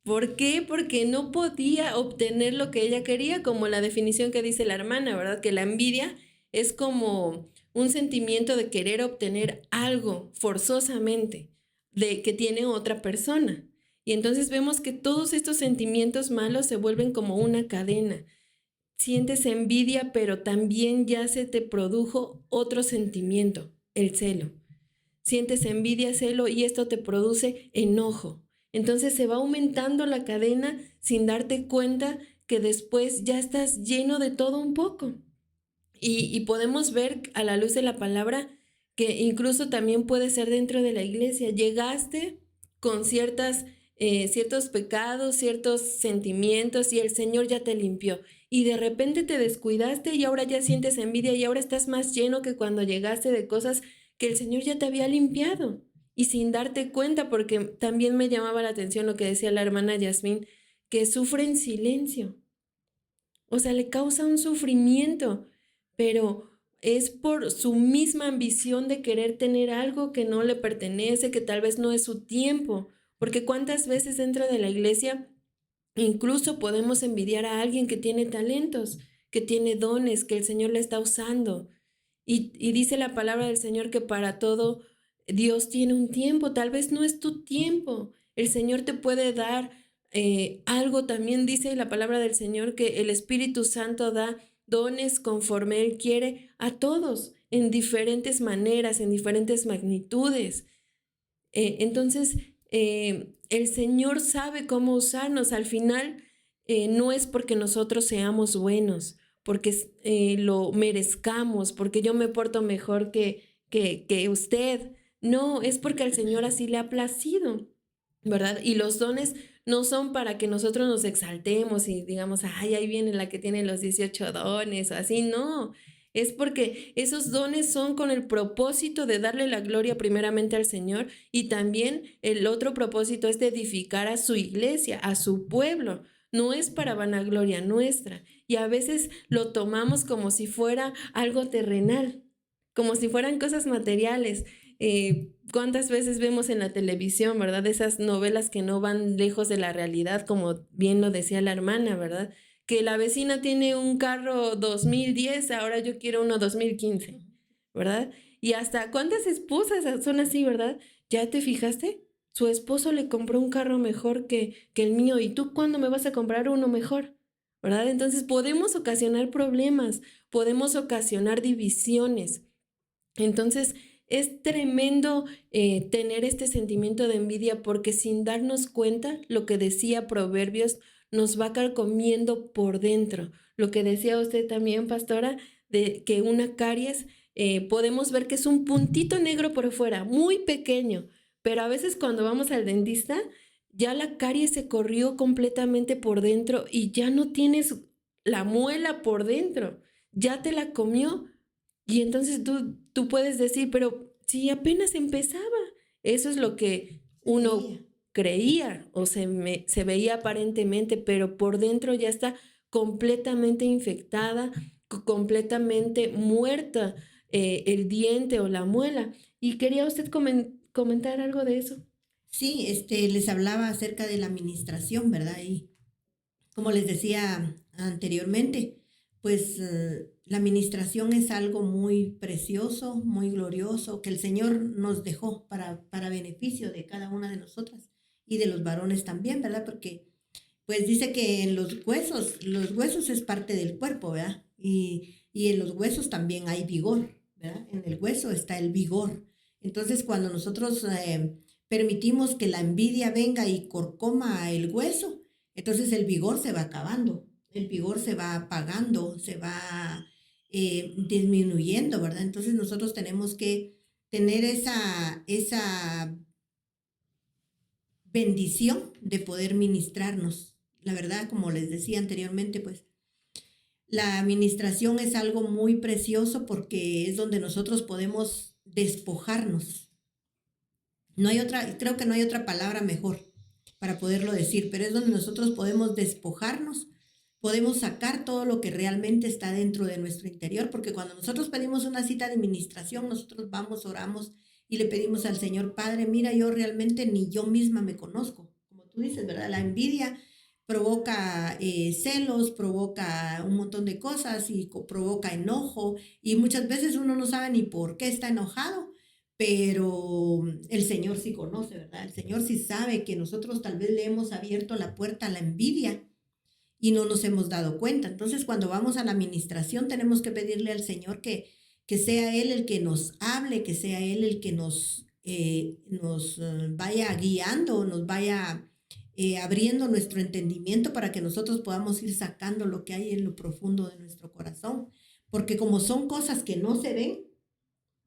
¿Por qué? Porque no podía obtener lo que ella quería, como la definición que dice la hermana, ¿verdad? Que la envidia es como un sentimiento de querer obtener algo forzosamente de que tiene otra persona. Y entonces vemos que todos estos sentimientos malos se vuelven como una cadena. Sientes envidia, pero también ya se te produjo otro sentimiento, el celo. Sientes envidia, celo, y esto te produce enojo. Entonces se va aumentando la cadena sin darte cuenta que después ya estás lleno de todo un poco. Y podemos ver a la luz de la palabra que incluso también puede ser dentro de la iglesia. Llegaste con ciertos pecados, ciertos sentimientos, y el Señor ya te limpió. Y de repente te descuidaste y ahora ya sientes envidia, y ahora estás más lleno que cuando llegaste de cosas que el Señor ya te había limpiado. Y sin darte cuenta, porque también me llamaba la atención lo que decía la hermana Yasmín, que sufre en silencio. O sea, le causa un sufrimiento, pero es por su misma ambición de querer tener algo que no le pertenece, que tal vez no es su tiempo. Porque cuántas veces dentro de la iglesia incluso podemos envidiar a alguien que tiene talentos, que tiene dones, que el Señor le está usando. Y dice la palabra del Señor que para todo Dios tiene un tiempo. Tal vez no es tu tiempo. El Señor te puede dar algo. También dice la palabra del Señor que el Espíritu Santo da dones conforme Él quiere a todos, en diferentes maneras, en diferentes magnitudes. Entonces, el Señor sabe cómo usarnos. Al final, no es porque nosotros seamos buenos, porque lo merezcamos, porque yo me porto mejor que usted. No, es porque al Señor así le ha placido, ¿verdad? Y los dones no son para que nosotros nos exaltemos y digamos, ay, ahí viene la que tiene los 18 dones o así, no. Es porque esos dones son con el propósito de darle la gloria primeramente al Señor, y también el otro propósito es de edificar a su iglesia, a su pueblo. No es para vanagloria nuestra. Y a veces lo tomamos como si fuera algo terrenal, como si fueran cosas materiales. ¿Cuántas veces vemos en la televisión, verdad? Esas novelas que no van lejos de la realidad, como bien lo decía la hermana, ¿verdad? Que la vecina tiene un carro 2010, ahora yo quiero uno 2015, ¿verdad? Y hasta cuántas esposas son así, ¿verdad? ¿Ya te fijaste? Su esposo le compró un carro mejor que el mío, ¿y tú cuándo me vas a comprar uno mejor? ¿Verdad? Entonces podemos ocasionar problemas, podemos ocasionar divisiones. Entonces es tremendo tener este sentimiento de envidia, porque sin darnos cuenta, lo que decía Proverbios, nos va carcomiendo por dentro. Lo que decía usted también, pastora, de que una caries, podemos ver que es un puntito negro por fuera, muy pequeño, pero a veces cuando vamos al dentista, ya la caries se corrió completamente por dentro y ya no tienes la muela por dentro, ya te la comió. Y entonces tú puedes decir, pero si apenas empezaba, eso es lo que uno creía o se veía aparentemente, pero por dentro ya está completamente infectada, completamente muerta, el diente o la muela. ¿Y quería usted comentar algo de eso? Sí, les hablaba acerca de la administración, ¿verdad? Y como les decía anteriormente, pues la administración es algo muy precioso, muy glorioso, que el Señor nos dejó para beneficio de cada una de nosotras y de los varones también, ¿verdad? Porque pues dice que en los huesos es parte del cuerpo, ¿verdad? Y en los huesos también hay vigor, ¿verdad? En el hueso está el vigor. Entonces, cuando nosotros permitimos que la envidia venga y corcoma el hueso, entonces el vigor se va acabando, el vigor se va apagando, se va disminuyendo, ¿verdad? Entonces nosotros tenemos que tener esa bendición de poder ministrarnos. La verdad, como les decía anteriormente, pues la administración es algo muy precioso porque es donde nosotros podemos despojarnos. Creo que no hay otra palabra mejor para poderlo decir, pero es donde nosotros podemos despojarnos, podemos sacar todo lo que realmente está dentro de nuestro interior, porque cuando nosotros pedimos una cita de administración, nosotros vamos, oramos y le pedimos al Señor, Padre, mira, yo realmente ni yo misma me conozco, como tú dices, ¿verdad? La envidia provoca celos, provoca un montón de cosas y provoca enojo, y muchas veces uno no sabe ni por qué está enojado, pero el Señor sí conoce, ¿verdad? El Señor sí sabe que nosotros tal vez le hemos abierto la puerta a la envidia y no nos hemos dado cuenta. Entonces, cuando vamos a la administración, tenemos que pedirle al Señor que sea Él el que nos hable, que sea Él el que nos vaya guiando, nos vaya abriendo nuestro entendimiento para que nosotros podamos ir sacando lo que hay en lo profundo de nuestro corazón. Porque como son cosas que no se ven,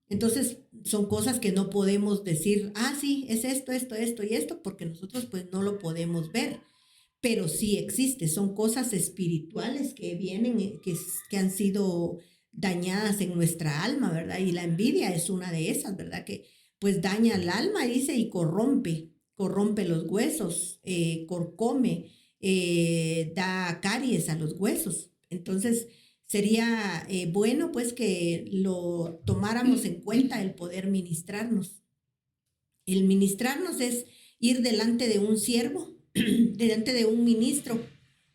entonces son cosas que no podemos decir, sí, es esto y esto, porque nosotros pues no lo podemos ver, pero sí existe, son cosas espirituales que vienen, que han sido dañadas en nuestra alma, ¿verdad? Y la envidia es una de esas, ¿verdad? Que pues daña el alma, dice, y corrompe los huesos, corcome, da caries a los huesos. Entonces, sería bueno pues que lo tomáramos en cuenta, el poder ministrarnos. El ministrarnos es ir delante de un siervo, delante de un ministro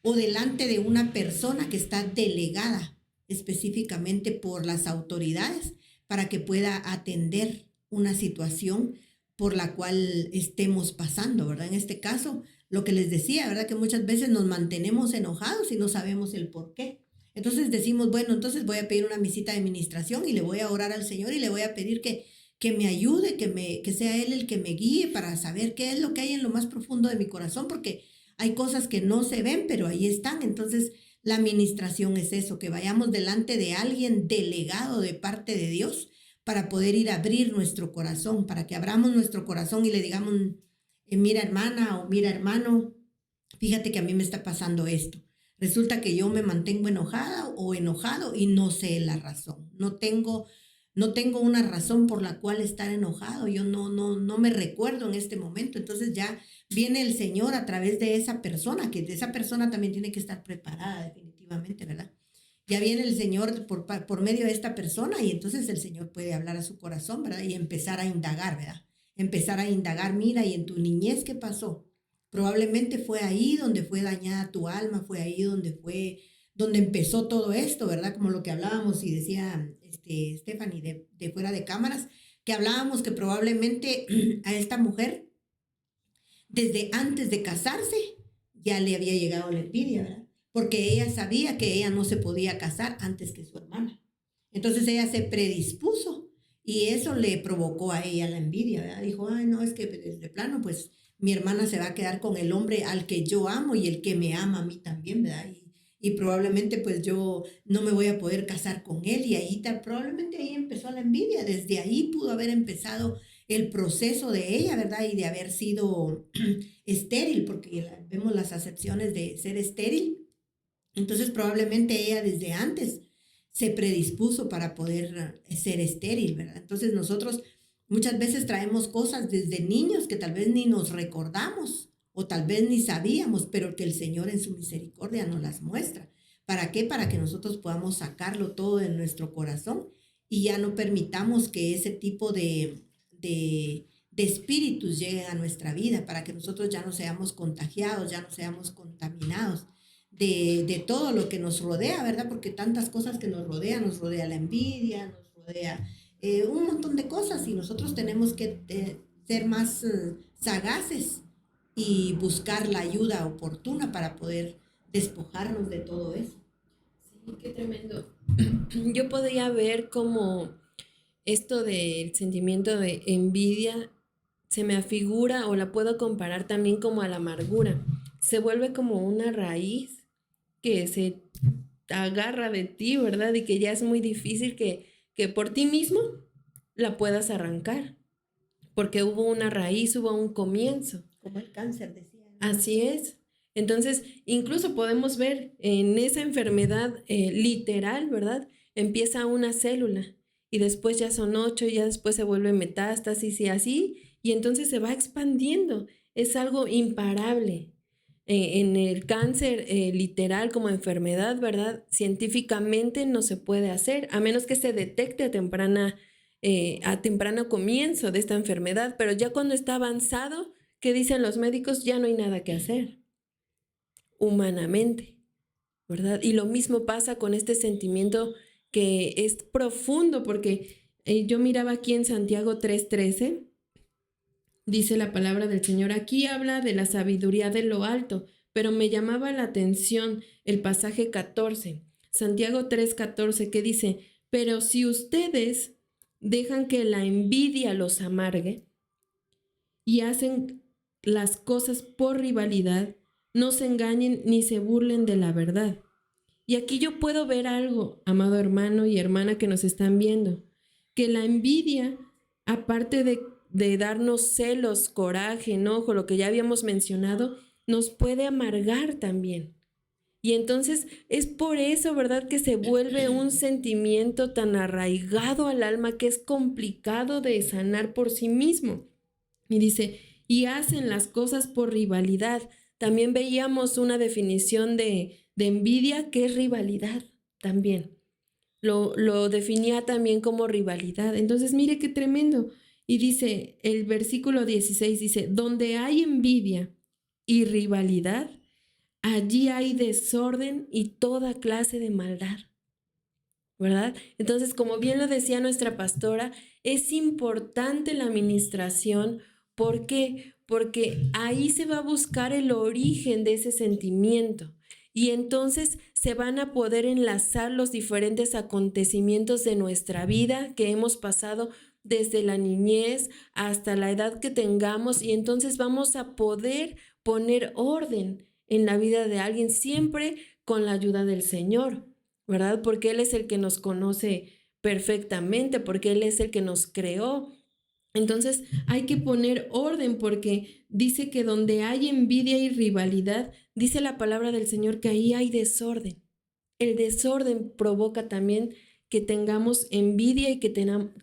o delante de una persona que está delegada específicamente por las autoridades para que pueda atender una situación por la cual estemos pasando, ¿verdad? En este caso, lo que les decía, ¿verdad? Que muchas veces nos mantenemos enojados y no sabemos el por qué. Entonces decimos, bueno, entonces voy a pedir una visita de administración y le voy a orar al Señor y le voy a pedir que me ayude, que sea Él el que me guíe para saber qué es lo que hay en lo más profundo de mi corazón, porque Hay cosas que no se ven, pero ahí están. Entonces, la administración es eso, que vayamos delante de alguien delegado de parte de Dios para poder ir a abrir nuestro corazón, para que abramos nuestro corazón y le digamos, mira hermana o mira hermano, fíjate que a mí me está pasando esto. Resulta que yo me mantengo enojada o enojado y no sé la razón. No tengo una razón por la cual estar enojado. Yo no me recuerdo en este momento. Entonces ya viene el Señor a través de esa persona, que de esa persona también tiene que estar preparada definitivamente, ¿verdad? Ya viene el Señor por medio de esta persona y entonces el Señor puede hablar a su corazón, ¿verdad? Y empezar a indagar, ¿verdad? Empezar a indagar, mira, ¿y en tu niñez qué pasó? Probablemente fue ahí donde fue dañada tu alma, fue ahí donde empezó todo esto, ¿verdad? Como lo que hablábamos y decía Stephanie de fuera de cámaras, que hablábamos que probablemente a esta mujer, desde antes de casarse, ya le había llegado la envidia, ¿verdad? Porque ella sabía que ella no se podía casar antes que su hermana. Entonces ella se predispuso y eso le provocó a ella la envidia, ¿verdad? Dijo, ay, no, es que desde plano, pues mi hermana se va a quedar con el hombre al que yo amo y el que me ama a mí también, ¿verdad? Y probablemente pues yo no me voy a poder casar con él y ahí probablemente ahí empezó la envidia, desde ahí pudo haber empezado el proceso de ella, ¿verdad? Y de haber sido estéril, porque vemos las acepciones de ser estéril. Entonces probablemente ella desde antes se predispuso para poder ser estéril, ¿verdad? Entonces nosotros muchas veces traemos cosas desde niños que tal vez ni nos recordamos o tal vez ni sabíamos, pero que el Señor en su misericordia nos las muestra. ¿Para qué? Para que nosotros podamos sacarlo todo de nuestro corazón y ya no permitamos que ese tipo de espíritus lleguen a nuestra vida, para que nosotros ya no seamos contagiados, ya no seamos contaminados de todo lo que nos rodea, ¿verdad? Porque tantas cosas que nos rodea la envidia, nos rodea un montón de cosas y nosotros tenemos que ser más sagaces y buscar la ayuda oportuna para poder despojarnos de todo eso. Sí, qué tremendo. Yo podría ver como esto del sentimiento de envidia se me afigura o la puedo comparar también como a la amargura. Se vuelve como una raíz que se agarra de ti, ¿verdad? Y que ya es muy difícil que por ti mismo la puedas arrancar, porque hubo una raíz, hubo un comienzo. Como el cáncer, decía. Así es. Entonces, incluso podemos ver en esa enfermedad literal, ¿verdad? Empieza una célula y después ya son 8 y ya después se vuelve metástasis y así, y entonces se va expandiendo. Es algo imparable. En el cáncer literal como enfermedad, ¿verdad? Científicamente no se puede hacer, a menos que se detecte a temprano comienzo de esta enfermedad, pero ya cuando está avanzado, ¿qué dicen los médicos? Ya no hay nada que hacer humanamente, ¿verdad? Y lo mismo pasa con este sentimiento que es profundo, porque yo miraba aquí en Santiago 3:13, dice la palabra del Señor, aquí habla de la sabiduría de lo alto, pero me llamaba la atención el pasaje 14, Santiago 3:14, que dice, pero si ustedes dejan que la envidia los amargue y hacen las cosas por rivalidad, no se engañen ni se burlen de la verdad. Y aquí yo puedo ver algo, amado hermano y hermana que nos están viendo, que la envidia, aparte de darnos celos, coraje, enojo, lo que ya habíamos mencionado, nos puede amargar también. Y entonces es por eso, ¿verdad?, que se vuelve un sentimiento tan arraigado al alma que es complicado de sanar por sí mismo. Y dice, y hacen las cosas por rivalidad. También veíamos una definición de envidia, que es rivalidad también. Lo definía también como rivalidad. Entonces, mire qué tremendo. Y dice, el versículo 16 dice, donde hay envidia y rivalidad, allí hay desorden y toda clase de maldad, ¿verdad? Entonces, como bien lo decía nuestra pastora, es importante la administración. ¿Por qué? Porque ahí se va a buscar el origen de ese sentimiento y entonces se van a poder enlazar los diferentes acontecimientos de nuestra vida que hemos pasado desde la niñez hasta la edad que tengamos y entonces vamos a poder poner orden en la vida de alguien, siempre con la ayuda del Señor, ¿verdad? Porque Él es el que nos conoce perfectamente, porque Él es el que nos creó. Entonces hay que poner orden porque dice que donde hay envidia y rivalidad, dice la palabra del Señor que ahí hay desorden. El desorden provoca también que tengamos envidia y que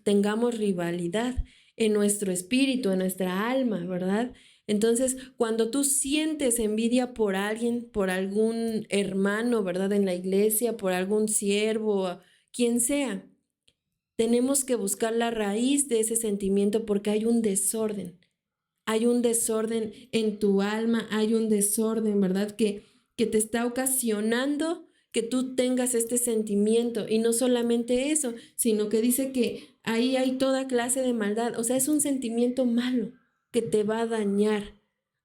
tengamos rivalidad en nuestro espíritu, en nuestra alma, ¿verdad? Entonces, cuando tú sientes envidia por alguien, por algún hermano, ¿verdad? En la iglesia, por algún siervo, quien sea, tenemos que buscar la raíz de ese sentimiento porque hay un desorden. Hay un desorden en tu alma, hay un desorden, ¿verdad? Que te está ocasionando que tú tengas este sentimiento. Y no solamente eso, sino que dice que ahí hay toda clase de maldad. O sea, es un sentimiento malo que te va a dañar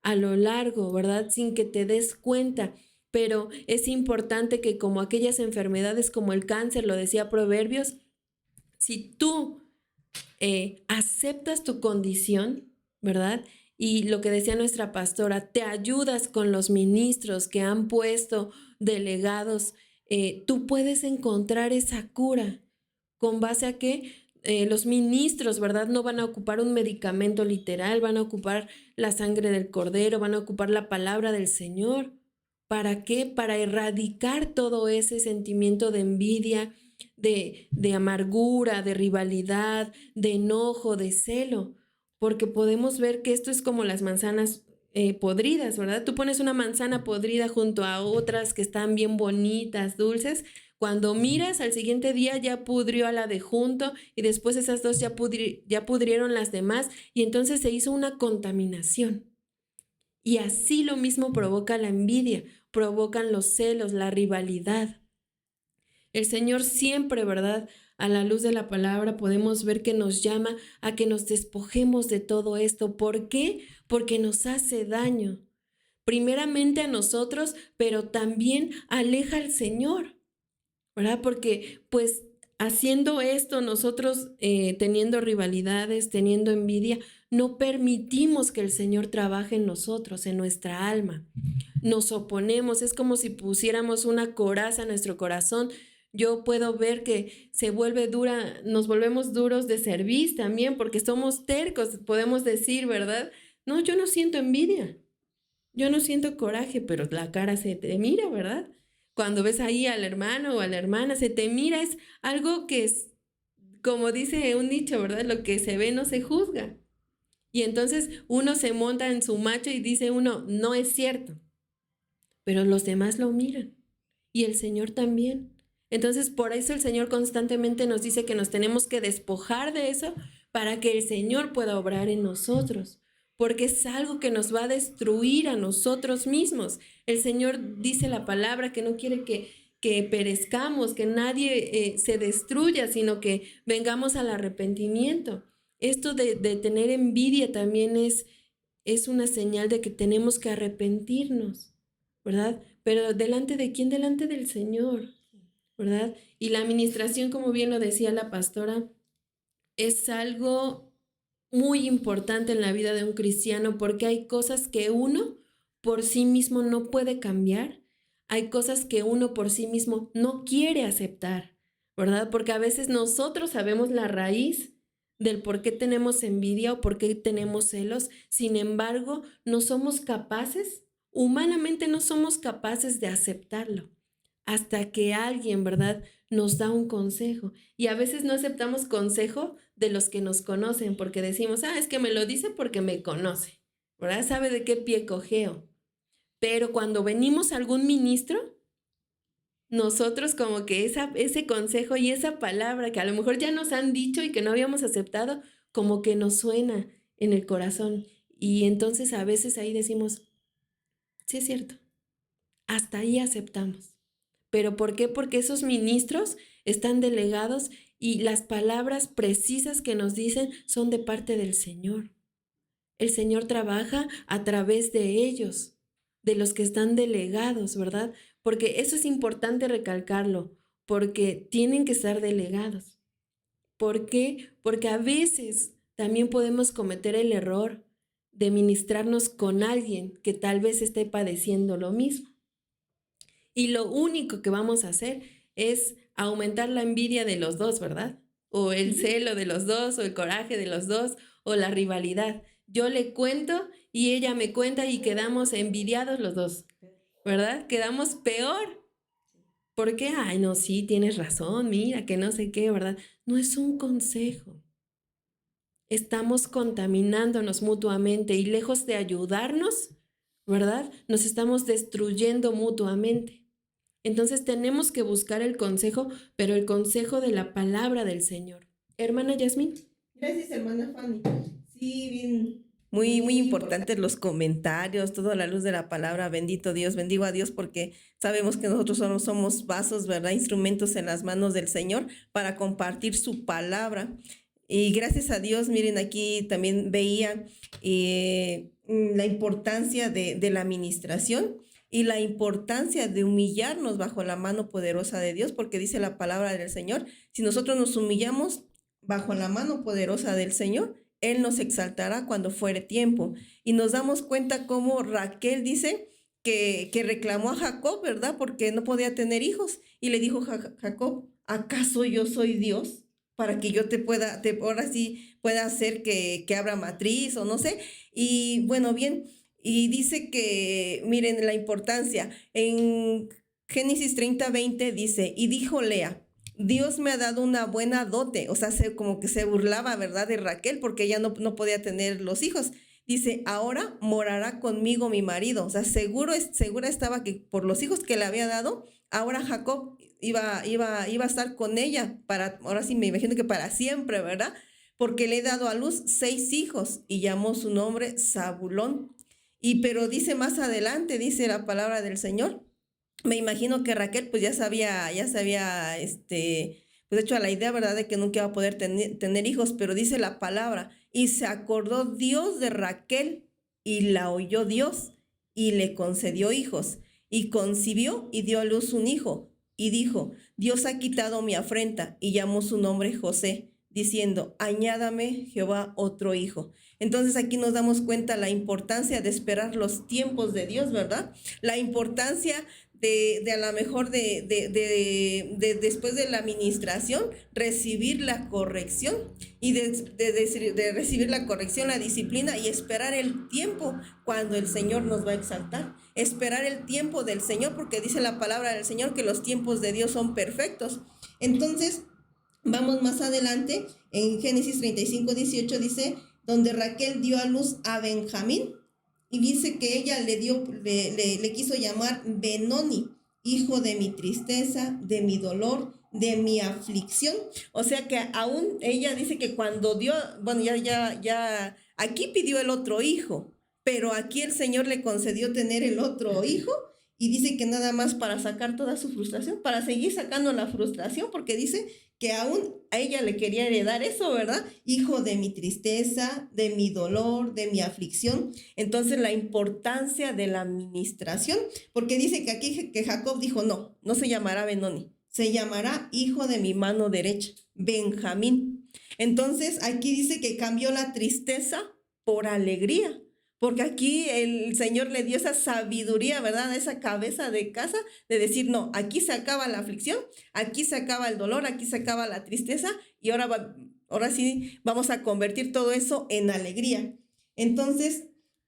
a lo largo, ¿verdad? Sin que te des cuenta. Pero es importante que como aquellas enfermedades como el cáncer, lo decía Proverbios, si tú aceptas tu condición, ¿verdad? Y lo que decía nuestra pastora, te ayudas con los ministros que han puesto delegados, tú puedes encontrar esa cura con base a que los ministros, ¿verdad? No van a ocupar un medicamento literal, van a ocupar la sangre del cordero, van a ocupar la palabra del Señor. ¿Para qué? Para erradicar todo ese sentimiento de envidia, de amargura, de rivalidad, de enojo, de celo, porque podemos ver que esto es como las manzanas podridas, ¿verdad? Tú pones una manzana podrida junto a otras que están bien bonitas, dulces. Cuando miras al siguiente día ya pudrió a la de junto y después esas dos ya pudrieron las demás y entonces se hizo una contaminación. Y así lo mismo provoca la envidia, provocan los celos, la rivalidad. El Señor siempre, ¿verdad? A la luz de la palabra podemos ver que nos llama a que nos despojemos de todo esto. ¿Por qué? Porque nos hace daño. Primeramente a nosotros, pero también aleja al Señor, ¿verdad? Porque pues haciendo esto nosotros teniendo rivalidades, teniendo envidia, no permitimos que el Señor trabaje en nosotros, en nuestra alma. Nos oponemos, es como si pusiéramos una coraza en nuestro corazón. Yo puedo ver que se vuelve dura, nos volvemos duros de cerviz también porque somos tercos, podemos decir, ¿verdad? No, yo no siento envidia, yo no siento coraje, pero la cara se te mira, ¿verdad? Cuando ves ahí al hermano o a la hermana, se te mira, es algo que es, como dice un dicho, ¿verdad? Lo que se ve no se juzga. Y entonces uno se monta en su macho y dice uno, no es cierto, pero los demás lo miran y el Señor también. Entonces, por eso el Señor constantemente nos dice que nos tenemos que despojar de eso para que el Señor pueda obrar en nosotros, porque es algo que nos va a destruir a nosotros mismos. El Señor dice la palabra que no quiere que perezcamos, que nadie se destruya, sino que vengamos al arrepentimiento. Esto de tener envidia también es una señal de que tenemos que arrepentirnos, ¿verdad? Pero ¿delante de quién? Delante del Señor, ¿verdad? Y la administración, como bien lo decía la pastora, es algo muy importante en la vida de un cristiano porque hay cosas que uno por sí mismo no puede cambiar, hay cosas que uno por sí mismo no quiere aceptar, ¿verdad? Porque a veces nosotros sabemos la raíz del por qué tenemos envidia o por qué tenemos celos, sin embargo, no somos capaces, humanamente no somos capaces de aceptarlo hasta que alguien, ¿verdad?, nos da un consejo. Y a veces no aceptamos consejo de los que nos conocen porque decimos, es que me lo dice porque me conoce, ¿verdad? Sabe de qué pie cojeo. Pero cuando venimos a algún ministro, nosotros como que ese consejo y esa palabra que a lo mejor ya nos han dicho y que no habíamos aceptado, como que nos suena en el corazón. Y entonces a veces ahí decimos, sí es cierto, hasta ahí aceptamos. ¿Pero por qué? Porque esos ministros están delegados y las palabras precisas que nos dicen son de parte del Señor. El Señor trabaja a través de ellos, de los que están delegados, ¿verdad? Porque eso es importante recalcarlo, porque tienen que estar delegados. ¿Por qué? Porque a veces también podemos cometer el error de ministrarnos con alguien que tal vez esté padeciendo lo mismo. Y lo único que vamos a hacer es aumentar la envidia de los dos, ¿verdad? O el celo de los dos, o el coraje de los dos, o la rivalidad. Yo le cuento y ella me cuenta y quedamos envidiados los dos, ¿verdad? Quedamos peor. ¿Por qué? Ay, no, sí, tienes razón, mira, que no sé qué, ¿verdad? No es un consejo. Estamos contaminándonos mutuamente y lejos de ayudarnos, ¿verdad? Nos estamos destruyendo mutuamente. Entonces tenemos que buscar el consejo, pero el consejo de la palabra del Señor. Hermana Yasmín. Gracias, hermana Fanny. Sí, bien. Muy importantes los comentarios, toda la luz de la palabra. Bendito Dios, bendigo a Dios porque sabemos que nosotros solo somos vasos, ¿verdad? Instrumentos en las manos del Señor para compartir su palabra. Y gracias a Dios, miren, aquí también veía la importancia de la administración y la importancia de humillarnos bajo la mano poderosa de Dios, porque dice la palabra del Señor, si nosotros nos humillamos bajo la mano poderosa del Señor, Él nos exaltará cuando fuere tiempo. Y nos damos cuenta cómo Raquel dice que reclamó a Jacob, ¿verdad? Porque no podía tener hijos. Y le dijo Jacob, ¿acaso yo soy Dios? Para que yo ahora sí pueda hacer que abra matriz o no sé. Y bueno, bien, y dice que, miren la importancia, en Génesis 30:20 dice, y dijo Lea, Dios me ha dado una buena dote, o sea, como que se burlaba, ¿verdad?, de Raquel, porque ella no podía tener los hijos. Dice, ahora morará conmigo mi marido, o sea, segura estaba que por los hijos que le había dado, ahora Jacob iba a estar con ella ahora sí me imagino que para siempre, ¿verdad? Porque le he dado a luz 6 hijos y llamó su nombre Zabulón. Pero dice más adelante, dice la palabra del Señor, me imagino que Raquel pues ya se había pues hecho a la idea, ¿verdad?, de que nunca iba a poder tener hijos, pero dice la palabra, y se acordó Dios de Raquel y la oyó Dios y le concedió hijos y concibió y dio a luz un hijo y dijo, Dios ha quitado mi afrenta y llamó su nombre José, diciendo, añádame Jehová otro hijo. Entonces aquí nos damos cuenta la importancia de esperar los tiempos de Dios, ¿verdad? La importancia de a lo mejor de después de la administración recibir la corrección y de recibir la corrección, la disciplina y esperar el tiempo cuando el Señor nos va a exaltar. Esperar el tiempo del Señor, porque dice la palabra del Señor que los tiempos de Dios son perfectos. Entonces, vamos más adelante, en Génesis 35:18 dice, donde Raquel dio a luz a Benjamín, y dice que ella le quiso llamar Benoni, hijo de mi tristeza, de mi dolor, de mi aflicción. O sea que aún ella dice que cuando dio, bueno, ya, aquí pidió el otro hijo, pero aquí el Señor le concedió tener el otro hijo. Y dice que nada más para sacar toda su frustración, para seguir sacando la frustración, porque dice que aún a ella le quería heredar eso, ¿verdad? Hijo de mi tristeza, de mi dolor, de mi aflicción. Entonces la importancia de la administración, porque dice que aquí que Jacob dijo, no se llamará Benoni, se llamará hijo de mi mano derecha, Benjamín. Entonces aquí dice que cambió la tristeza por alegría. Porque aquí el Señor le dio esa sabiduría, ¿verdad? Esa cabeza de casa de decir, no, aquí se acaba la aflicción, aquí se acaba el dolor, aquí se acaba la tristeza y ahora sí vamos a convertir todo eso en alegría. Entonces,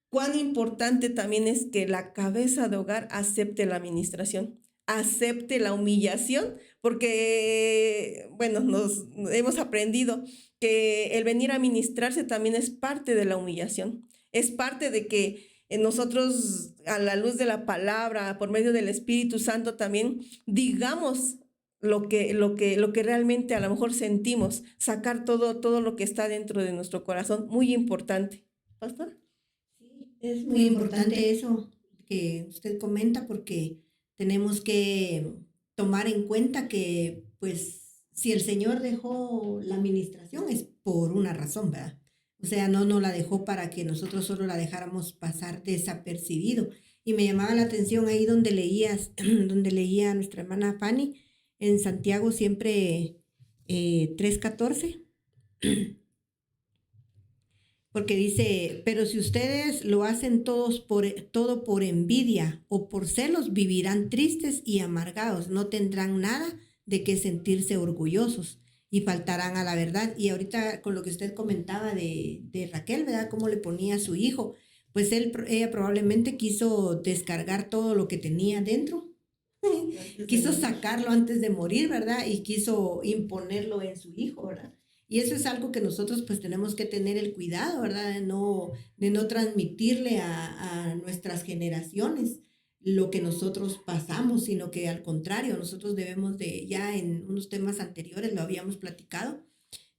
cuán importante también es que la cabeza de hogar acepte la administración, acepte la humillación, porque, bueno, nos hemos aprendido que el venir a ministrarse también es parte de la humillación. Es parte de que nosotros, a la luz de la palabra, por medio del Espíritu Santo también, digamos lo que realmente a lo mejor sentimos, sacar todo lo que está dentro de nuestro corazón. Muy importante. ¿Pastor? Sí, es muy importante eso que usted comenta, porque tenemos que tomar en cuenta que, pues, si el Señor dejó la administración es por una razón, ¿verdad? O sea, no la dejó para que nosotros solo la dejáramos pasar desapercibido. Y me llamaba la atención ahí donde leía a nuestra hermana Fanny, en Santiago siempre 3:14. porque dice, pero si ustedes lo hacen todo por envidia o por celos, vivirán tristes y amargados, no tendrán nada de qué sentirse orgullosos y faltarán a la verdad. Y ahorita con lo que usted comentaba de Raquel, ¿verdad? Cómo le ponía a su hijo, pues ella probablemente quiso descargar todo lo que tenía dentro, quiso sacarlo antes de morir, ¿verdad? Y quiso imponerlo en su hijo, ¿verdad? Y eso es algo que nosotros pues tenemos que tener el cuidado, ¿verdad? De no transmitirle a nuestras generaciones lo que nosotros pasamos, sino que al contrario, nosotros debemos de, ya en unos temas anteriores lo habíamos platicado,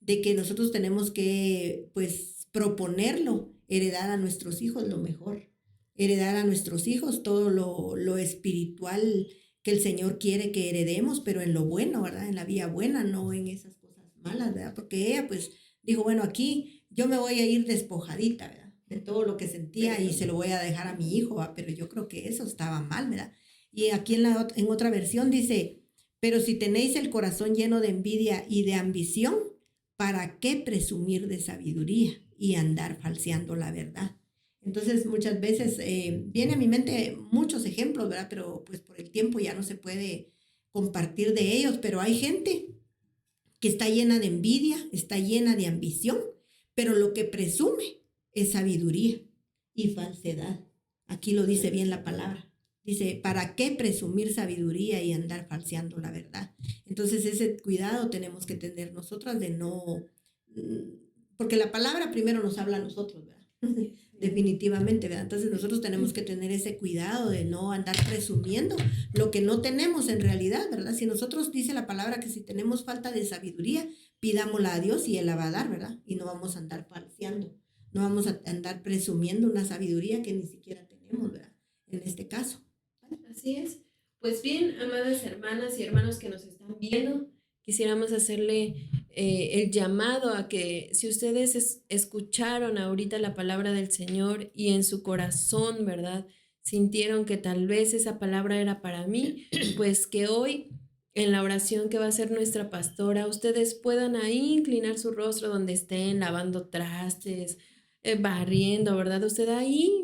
de que nosotros tenemos que pues proponerlo, heredar a nuestros hijos lo mejor, heredar a nuestros hijos todo lo espiritual que el Señor quiere que heredemos, pero en lo bueno, ¿verdad? En la vía buena, no en esas cosas malas, ¿verdad? Porque ella pues dijo, bueno, aquí yo me voy a ir despojadita, ¿verdad? De todo lo que sentía y se lo voy a dejar a mi hijo, ¿verdad? Pero yo creo que eso estaba mal, ¿verdad? Y aquí en otra versión dice, pero si tenéis el corazón lleno de envidia y de ambición, ¿para qué presumir de sabiduría y andar falseando la verdad? Entonces muchas veces viene a mi mente muchos ejemplos, ¿verdad? Pero pues por el tiempo ya no se puede compartir de ellos, pero hay gente que está llena de envidia, está llena de ambición, pero lo que presume es sabiduría y falsedad. Aquí lo dice bien la palabra. Dice, ¿para qué presumir sabiduría y andar falseando la verdad? Entonces ese cuidado tenemos que tener nosotras de no, porque la palabra primero nos habla a nosotros, ¿verdad? Definitivamente, ¿verdad? Entonces nosotros tenemos que tener ese cuidado de no andar presumiendo lo que no tenemos en realidad, ¿verdad? Si nosotros dice la palabra que si tenemos falta de sabiduría, pidámosla a Dios y Él la va a dar, ¿verdad? Y no vamos a andar falseando, no vamos a andar presumiendo una sabiduría que ni siquiera tenemos, ¿verdad? En este caso. Así es. Pues bien, amadas hermanas y hermanos que nos están viendo, quisiéramos hacerle el llamado a que si ustedes escucharon ahorita la palabra del Señor y en su corazón, ¿verdad? Sintieron que tal vez esa palabra era para mí, pues que hoy en la oración que va a hacer nuestra pastora, ustedes puedan ahí inclinar su rostro donde estén lavando trastes, barriendo, ¿verdad? Usted ahí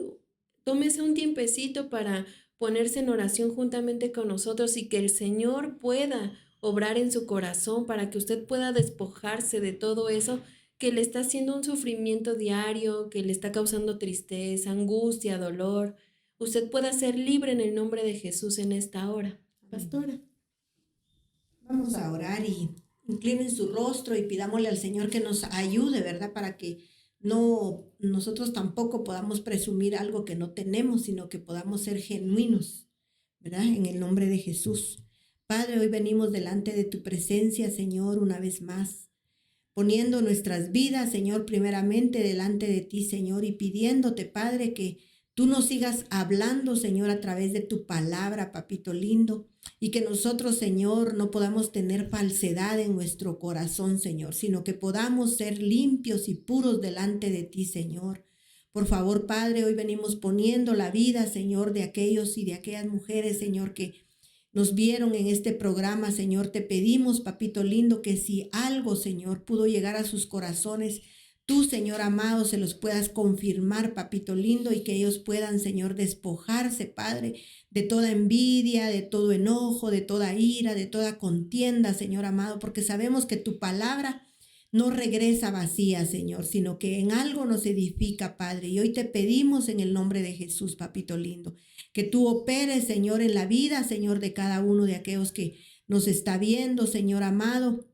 tómese un tiempecito para ponerse en oración juntamente con nosotros y que el Señor pueda obrar en su corazón para que usted pueda despojarse de todo eso que le está haciendo un sufrimiento diario, que le está causando tristeza, angustia, dolor. Usted pueda ser libre en el nombre de Jesús en esta hora. Pastora. Vamos a orar y inclinen su rostro y pidámosle al Señor que nos ayude, ¿verdad? Para que no nosotros tampoco podamos presumir algo que no tenemos, sino que podamos ser genuinos, ¿verdad? En el nombre de Jesús. Padre, hoy venimos delante de tu presencia, Señor, una vez más, poniendo nuestras vidas, Señor, primeramente delante de ti, Señor, y pidiéndote, Padre, que tú nos sigas hablando, Señor, a través de tu palabra, papito lindo, y que nosotros, Señor, no podamos tener falsedad en nuestro corazón, Señor, sino que podamos ser limpios y puros delante de ti, Señor. Por favor, Padre, hoy venimos poniendo la vida, Señor, de aquellos y de aquellas mujeres, Señor, que nos vieron en este programa, Señor. Te pedimos, papito lindo, que si algo, Señor, pudo llegar a sus corazones, tú, Señor amado, se los puedas confirmar, papito lindo, y que ellos puedan, Señor, despojarse, Padre, de toda envidia, de todo enojo, de toda ira, de toda contienda, Señor amado, porque sabemos que tu palabra no regresa vacía, Señor, sino que en algo nos edifica, Padre. Y hoy te pedimos en el nombre de Jesús, papito lindo, que tú operes, Señor, en la vida, Señor, de cada uno de aquellos que nos está viendo, Señor amado,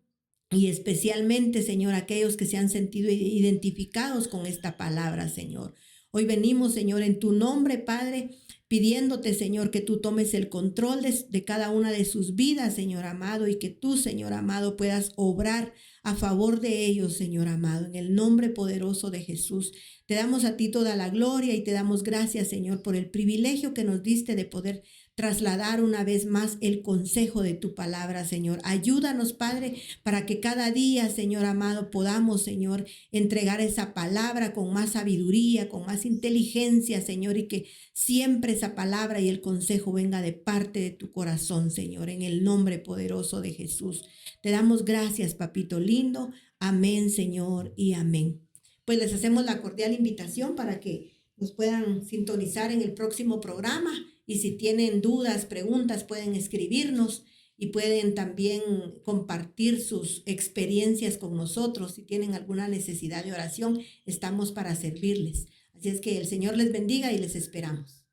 y especialmente, Señor, aquellos que se han sentido identificados con esta palabra, Señor. Hoy venimos, Señor, en tu nombre, Padre, pidiéndote, Señor, que tú tomes el control de cada una de sus vidas, Señor amado, y que tú, Señor amado, puedas obrar a favor de ellos, Señor amado, en el nombre poderoso de Jesús. Te damos a ti toda la gloria y te damos gracias, Señor, por el privilegio que nos diste de poder trasladar una vez más el consejo de tu palabra, Señor. Ayúdanos, Padre, para que cada día, Señor amado, podamos, Señor, entregar esa palabra con más sabiduría, con más inteligencia, Señor, y que siempre esa palabra y el consejo venga de parte de tu corazón, Señor, en el nombre poderoso de Jesús. Te damos gracias, papito lindo. Amén, Señor, y amén. pues les hacemos la cordial invitación para que nos puedan sintonizar en el próximo programa, y si tienen dudas, preguntas, pueden escribirnos y pueden también compartir sus experiencias con nosotros. Si tienen alguna necesidad de oración, estamos para servirles. Así es que el Señor les bendiga y les esperamos.